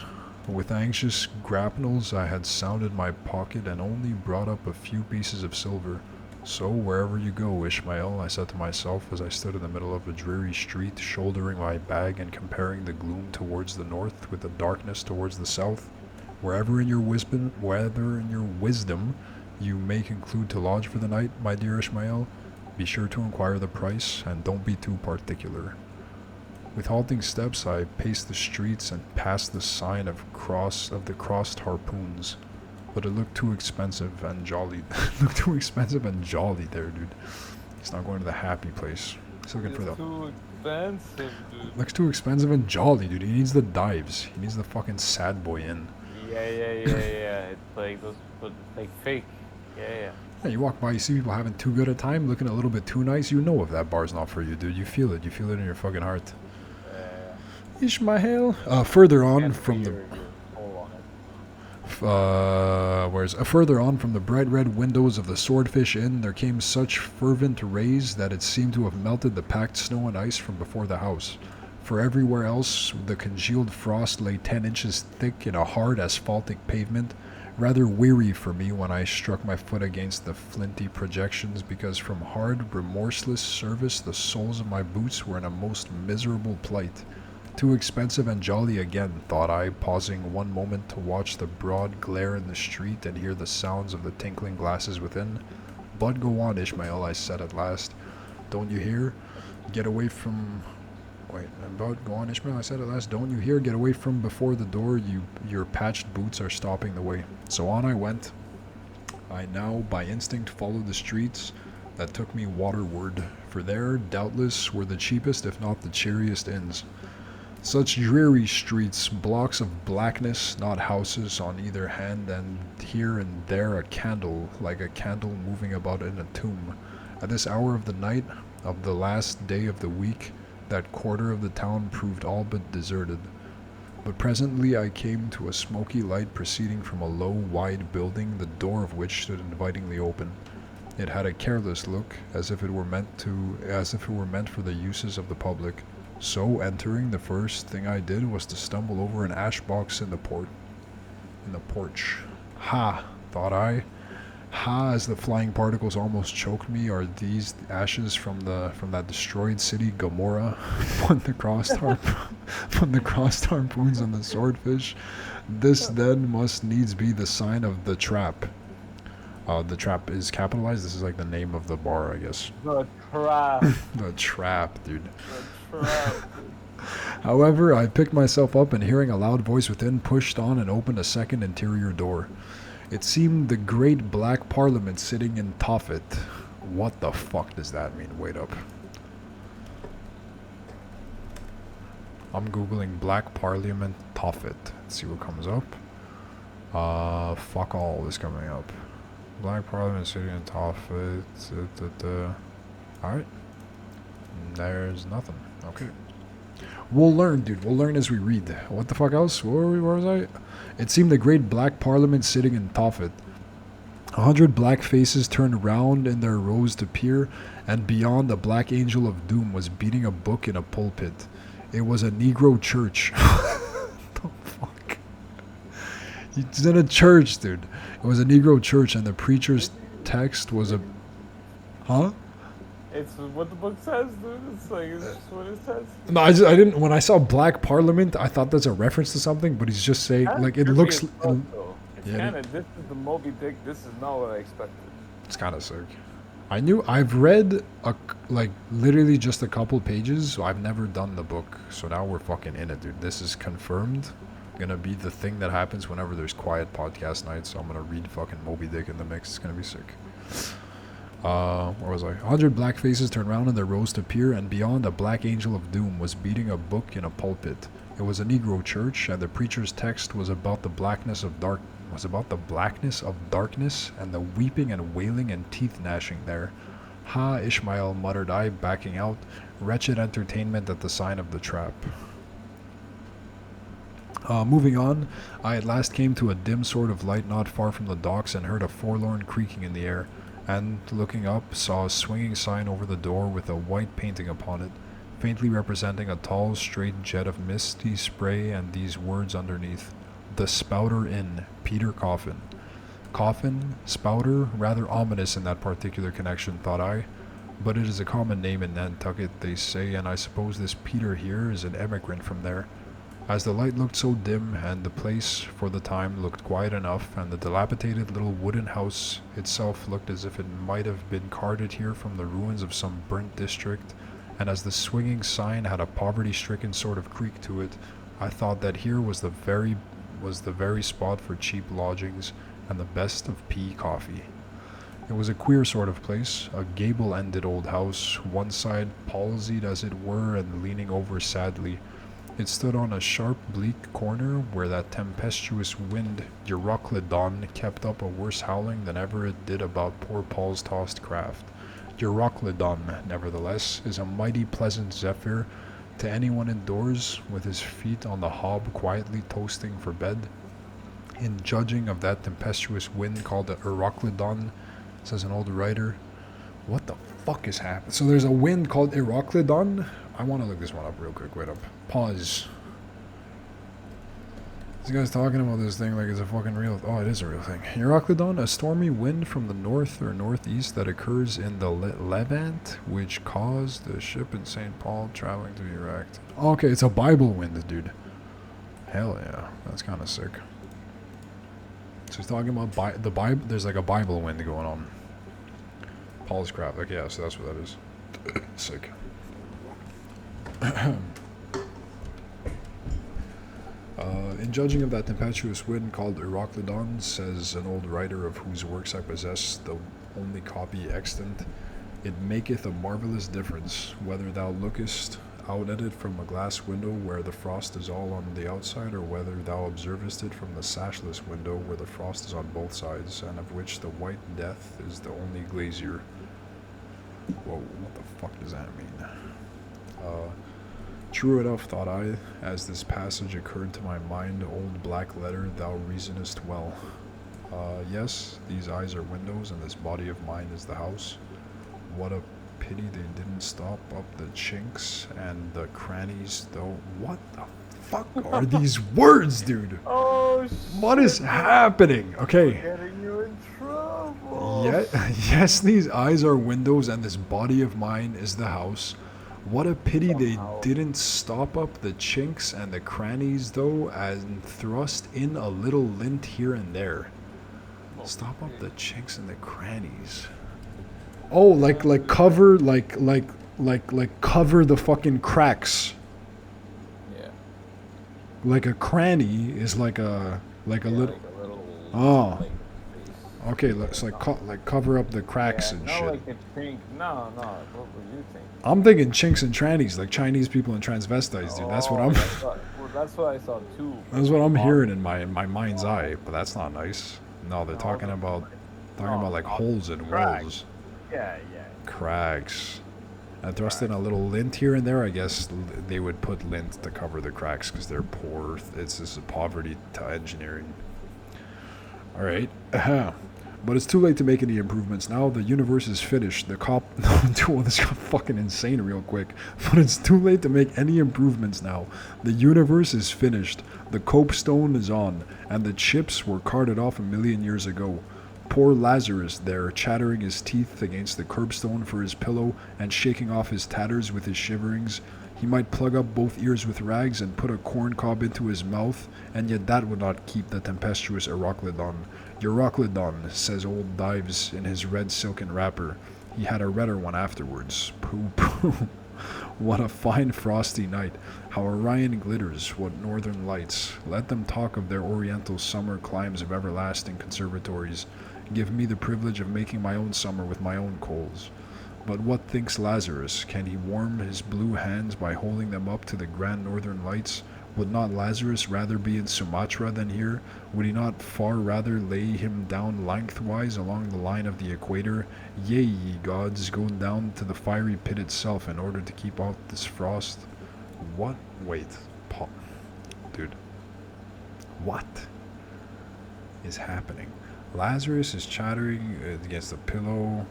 With anxious grapnels I had sounded my pocket and only brought up a few pieces of silver. So, wherever you go, Ishmael, I said to myself as I stood in the middle of a dreary street, shouldering my bag and comparing the gloom towards the north with the darkness towards the south, wherever in your wisdom you may conclude to lodge for the night, my dear Ishmael, be sure to inquire the price, and don't be too particular. With halting steps, I paced the streets and passed the sign of the crossed harpoons. But it looked too expensive and jolly. There, dude. He's not going to the happy place. He's looking for the. Too expensive, dude. Looks too expensive and jolly, dude. He needs the dives. He needs the fucking sad boy in. Yeah. It's like those, but like fake. Yeah. Yeah, you walk by, you see people having too good a time, looking a little bit too nice. You know if that bar's not for you, dude. You feel it. You feel it in your fucking heart. Ishmael. Further on from the. Further on from the bright red windows of the Swordfish Inn, there came such fervent rays that it seemed to have melted the packed snow and ice from before the house. For everywhere else, the congealed frost lay 10 inches thick in a hard asphaltic pavement, rather weary for me when I struck my foot against the flinty projections, because from hard, remorseless service the soles of my boots were in a most miserable plight. Too expensive and jolly again, thought I, pausing one moment to watch the broad glare in the street and hear the sounds of the tinkling glasses within. But go on, Ishmael, I said at last. Don't you hear? Get away from... Go on, Ishmael, I said at last. Don't you hear? Get away from before the door. Your patched boots are stopping the way. So on I went, I now by instinct followed the streets that took me waterward, for there, doubtless, were the cheapest if not the cheeriest inns. Such dreary streets, blocks of blackness, not houses on either hand, and here and there a candle, like a candle moving about in a tomb. At this hour of the night, of the last day of the week, that quarter of the town proved all but deserted. But presently I came to a smoky light proceeding from a low, wide building, the door of which stood invitingly open. It had a careless look, as if it were meant for the uses of the public. So, entering, the first thing I did was to stumble over an ash box in the porch. Ha, thought I. Ha, as the flying particles almost choked me, are these ashes from that destroyed city Gomorrah? From the crossed harpoons on the swordfish. This then must needs be the sign of the trap. The trap is capitalized. This is like the name of the bar, I guess. The trap. The trap, dude. The trap. However, I picked myself up and hearing a loud voice within, pushed on and opened a second interior door. It seemed the great black parliament sitting in Tophet. What the fuck does that mean? Wait up. I'm googling black parliament Tophet. Let's see what comes up. Fuck all is coming up. Black parliament sitting in Tophet. Alright. There's nothing. Okay. We'll learn, dude. We'll learn as we read. What the fuck else? Where was I? It seemed the great black parliament sitting in Tophet. 100 black faces turned round in their rows to peer, and beyond a black angel of doom was beating a book in a pulpit. It was a Negro church. The fuck? It's in a church, dude. It was a Negro church, and the preacher's text was a... Huh? It's what the book says, dude. It's like, it's just what it says. No, I didn't. When I saw Black Parliament, I thought that's a reference to something, but he's just saying, like, it looks. It's Yeah, kind of, this is the Moby Dick. This is not what I expected. It's kind of sick. I've read like literally just a couple pages, so I've never done the book. So now we're fucking in it, dude. This is confirmed. Gonna be the thing that happens whenever there's quiet podcast nights. So I'm gonna read fucking Moby Dick in the mix. It's gonna be sick. Where was I? 100 black faces turned round in their rows to peer, and beyond a black angel of doom was beating a book in a pulpit. It was a Negro church, and the preacher's text was about the blackness of darkness and the weeping and wailing and teeth gnashing there. Ha, Ishmael, muttered I, backing out. Wretched entertainment at the sign of the trap. Moving on, I at last came to a dim sort of light not far from the docks and heard a forlorn creaking in the air, and, looking up, saw a swinging sign over the door with a white painting upon it, faintly representing a tall, straight jet of misty spray and these words underneath: The Spouter Inn, Peter Coffin. Coffin? Spouter? Rather ominous in that particular connection, thought I. But it is a common name in Nantucket, they say, and I suppose this Peter here is an emigrant from there. As the light looked so dim, and the place, for the time, looked quiet enough, and the dilapidated little wooden house itself looked as if it might have been carted here from the ruins of some burnt district, and as the swinging sign had a poverty-stricken sort of creak to it, I thought that here was the very spot for cheap lodgings and the best of pea coffee. It was a queer sort of place, a gable-ended old house, one side palsied as it were and leaning over sadly. It stood on a sharp, bleak corner where that tempestuous wind, Euroclydon, kept up a worse howling than ever it did about poor Paul's tossed craft. Euroclydon, nevertheless, is a mighty pleasant zephyr to anyone indoors, with his feet on the hob quietly toasting for bed. In judging of that tempestuous wind called the Euroclydon, says an old writer. What the fuck is happening? So there's a wind called Euroclydon? I want to look this one up real quick. Wait up. Pause. This guy's talking about this thing like it's a fucking real... Oh, it is a real thing. Euroclydon, a stormy wind from the north or northeast that occurs in the Levant, which caused the ship in St. Paul traveling to be wrecked. Okay, it's a Bible wind, dude. Hell yeah. That's kind of sick. So he's talking about the Bible. There's like a Bible wind going on. Paul's crap. Like, yeah, so that's what that is. Sick. In judging of that tempestuous wind called Euroclydon, says an old writer of whose works I possess the only copy extant, it maketh a marvellous difference, whether thou lookest out at it from a glass window where the frost is all on the outside, or whether thou observest it from the sashless window where the frost is on both sides, and of which the white death is the only glazier. Whoa, what the fuck does that mean? True enough, thought I, as this passage occurred to my mind, old black letter, thou reasonest well. Yes, these eyes are windows, and this body of mine is the house. What a pity they didn't stop up the chinks and the crannies, though. What the fuck are these words, dude? Oh, shit. What is happening? Okay. Getting you in trouble. Yeah, yes, these eyes are windows, and this body of mine is the house. What a pity they didn't stop up the chinks and the crannies, though, and thrust in a little lint here and there. Stop up the chinks and the crannies. Oh, like cover, like cover the fucking cracks. Yeah. Like a cranny is like a little. Like a little. Oh. Like, Okay, it's like cover up the cracks and not shit. like a chink. No. What would you think? I'm thinking chinks and trannies, like Chinese people and transvestites, dude. That's what I'm. That's what I saw too. That's what I'm hearing in my mind's eye, but that's not nice. No, they're talking about like holes in walls. Yeah. Cracks. And thrust in a little lint here and there. I guess they would put lint to cover the cracks because they're poor. It's just a poverty to engineering. All right. But it's too late to make any improvements now. The universe is finished. The cop... Oh, this got fucking insane real quick. But it's too late to make any improvements now. The universe is finished. The copestone is on. And the chips were carted off 1,000,000 years ago. Poor Lazarus there, chattering his teeth against the curbstone for his pillow and shaking off his tatters with his shiverings. He might plug up both ears with rags and put a corn cob into his mouth, and yet that would not keep the tempestuous Euroclydon. Euroclydon, says old Dives in his red silken wrapper. He had a redder one afterwards. Pooh, pooh. What a fine frosty night. How Orion glitters, what northern lights. Let them talk of their oriental summer climes of everlasting conservatories. Give me the privilege of making my own summer with my own coals. But what thinks Lazarus? Can he warm his blue hands by holding them up to the grand northern lights? Would not Lazarus rather be in Sumatra than here? Would he not far rather lay him down lengthwise along the line of the equator? Yea, ye gods, go down to the fiery pit itself in order to keep out this frost. What? Wait. Dude. What is happening? Lazarus is chattering against the pillow.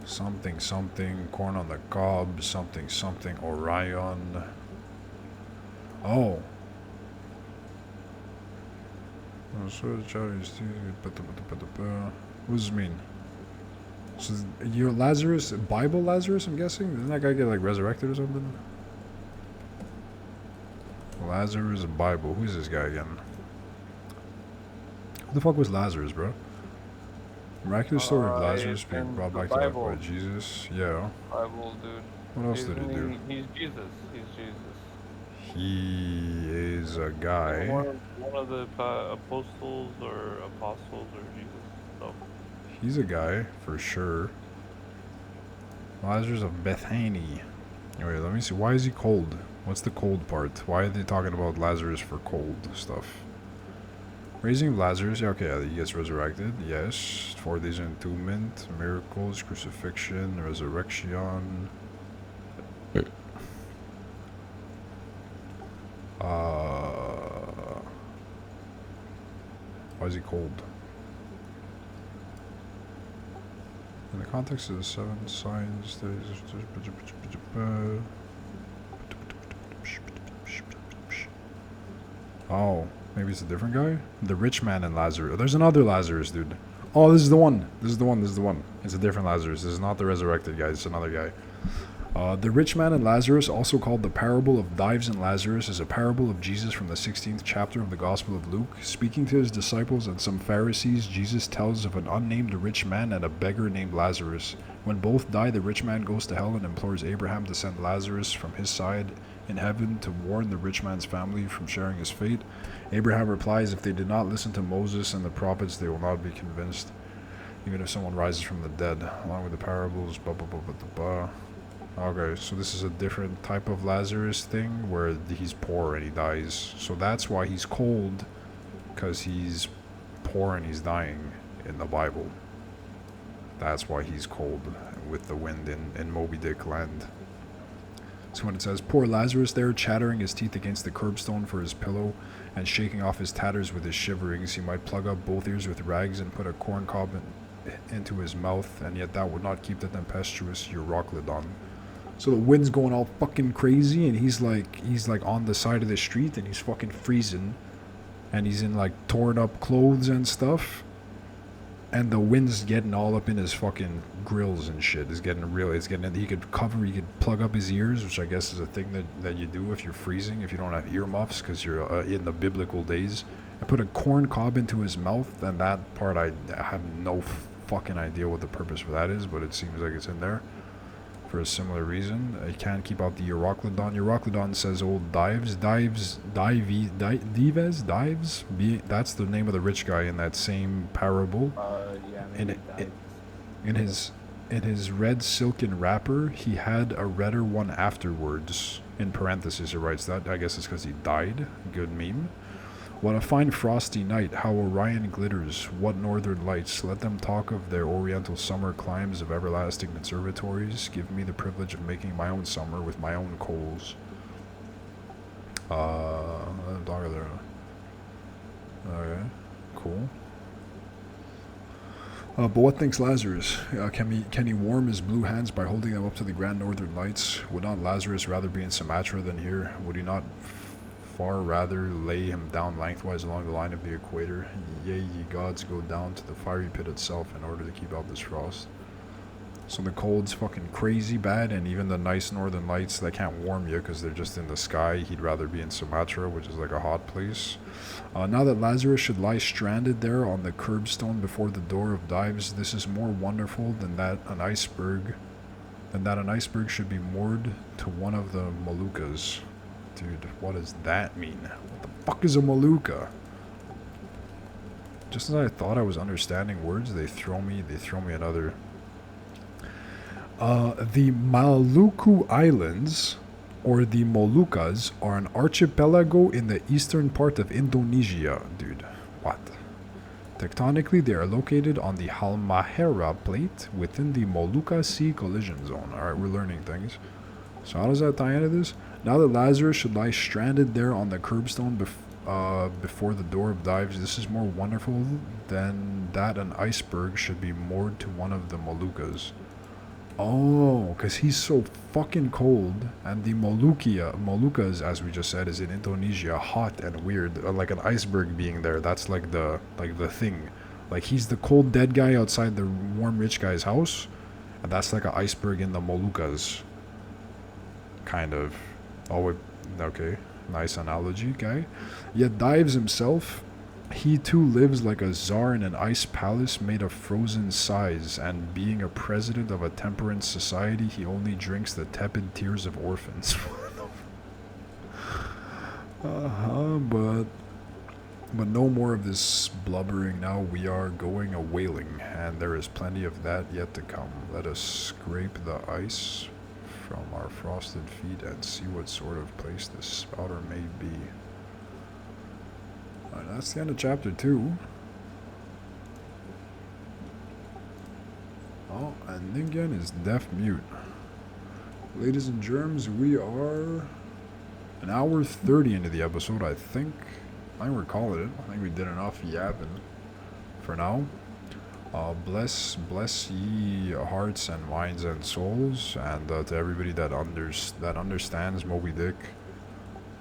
Something, corn on the cob, something, Orion. Oh. What does this mean? So you're Lazarus, Bible Lazarus, I'm guessing? Didn't that guy get like resurrected or something? Lazarus, Bible. Who's this guy again? Who the fuck was Lazarus, bro? Miraculous story of Lazarus being brought back to life by Jesus. Yeah. Bible, dude. What else did he do? He's Jesus. He is a guy. One of the apostles or Jesus. So. He's a guy, for sure. Lazarus of Bethany. Wait, let me see. Why is he cold? What's the cold part? Why are they talking about Lazarus for cold stuff? Raising of Lazarus, yeah, okay, he gets resurrected, yes. 4 days of entombment, miracles, crucifixion, resurrection. Why is he cold? In the context of the 7 signs, oh, maybe it's a different guy? The rich man and Lazarus. There's another Lazarus, dude. Oh, this is the one. It's a different Lazarus. This is not the resurrected guy. It's another guy. The rich man and Lazarus, also called the parable of Dives and Lazarus, is a parable of Jesus from the 16th chapter of the Gospel of Luke. Speaking to his disciples and some Pharisees, Jesus tells of an unnamed rich man and a beggar named Lazarus. When both die, the rich man goes to hell and implores Abraham to send Lazarus from his side in heaven to warn the rich man's family from sharing his fate. Abraham replies, if they did not listen to Moses and the prophets, they will not be convinced, even if someone rises from the dead, along with the parables, blah, blah, blah, blah, blah, blah. Okay, so this is a different type of Lazarus thing, where he's poor and he dies. So that's why he's cold, because he's poor and he's dying in the Bible. That's why he's cold with the wind in Moby Dick land. So when it says, poor Lazarus there, chattering his teeth against the curbstone for his pillow, and shaking off his tatters with his shiverings, he might plug up both ears with rags and put a corn cob into his mouth, and yet that would not keep the tempestuous Euroclydon. So the wind's going all fucking crazy, and he's like on the side of the street, and he's fucking freezing, and he's in like torn up clothes and stuff. And the wind's getting all up in his fucking grills and shit. He could plug up his ears, which I guess is a thing that you do if you're freezing, if you don't have earmuffs, because you're in the biblical days. I put a corn cob into his mouth, and that part I have no fucking idea what the purpose for that is, but it seems like it's in there for a similar reason. You can't keep out the Euroclydon. Euroclydon says old Dives. That's the name of the rich guy in that same parable. In his red silken wrapper, he had a redder one afterwards. In parentheses, he writes that. I guess it's because he died. Good meme. What a fine frosty night, how Orion glitters, what northern lights, let them talk of their oriental summer climes of everlasting conservatories, give me the privilege of making my own summer with my own coals. Okay, cool. But what thinks Lazarus? Can he warm his blue hands by holding them up to the grand northern lights? Would not Lazarus rather be in Sumatra than here? Would he not far rather lay him down lengthwise along the line of the equator? Yea, ye gods, go down to the fiery pit itself in order to keep out this frost. So the cold's fucking crazy bad, and even the nice northern lights, they can't warm you because they're just in the sky. He'd rather be in Sumatra, which is like a hot place. Now that Lazarus should lie stranded there on the curbstone before the door of Dives, this is more wonderful than that an iceberg should be moored to one of the Moluccas. Dude, what does that mean? What the fuck is a Molucca? Just as I thought I was understanding words, they throw me another. The Maluku Islands, or the Moluccas, are an archipelago in the eastern part of Indonesia. Dude, what? Tectonically, they are located on the Halmahera Plate within the Molucca Sea collision zone. Alright, we're learning things. So how does that tie into this? Now that Lazarus should lie stranded there on the curbstone before the door of Dives, this is more wonderful than that an iceberg should be moored to one of the Moluccas. Oh, because he's so fucking cold, and the Moluccas, as we just said, is in Indonesia, hot and weird, like an iceberg being there. That's like the thing. Like he's the cold dead guy outside the warm rich guy's house, and that's like an iceberg in the Moluccas. Kind of. Oh, okay. Nice analogy, guy. Yet Dives himself, he too lives like a czar in an ice palace made of frozen sighs, and being a president of a temperance society, he only drinks the tepid tears of orphans. But no more of this blubbering. Now we are going a-whaling, and there is plenty of that yet to come. Let us scrape the ice from our frosted feet and see what sort of place this spouter may be. Alright, that's the end of chapter 2. Oh, and Ningen is deaf mute. Ladies and germs, we are an hour 30 into the episode, I think. I think we're calling it. I think we did enough yapping for now. Bless ye hearts and minds and souls, and to everybody that understands Moby Dick,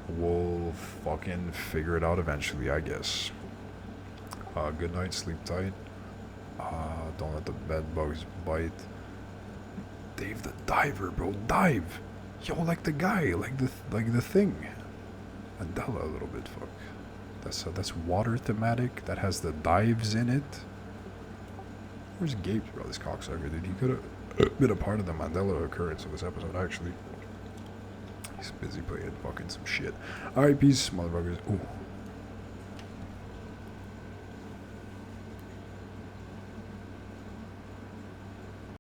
we'll fucking figure it out eventually, I guess. Good night, sleep tight. Don't let the bed bugs bite. Dave the diver, bro, dive. Yo, like the guy, like the thing. Mandela a little bit, fuck. That's water thematic. That has the dives in it. Where's Gabe, bro? This cocksucker, dude. He could have been a part of the Mandela occurrence of this episode, actually. He's busy playing fucking some shit. Alright, peace, motherfuckers. Ooh.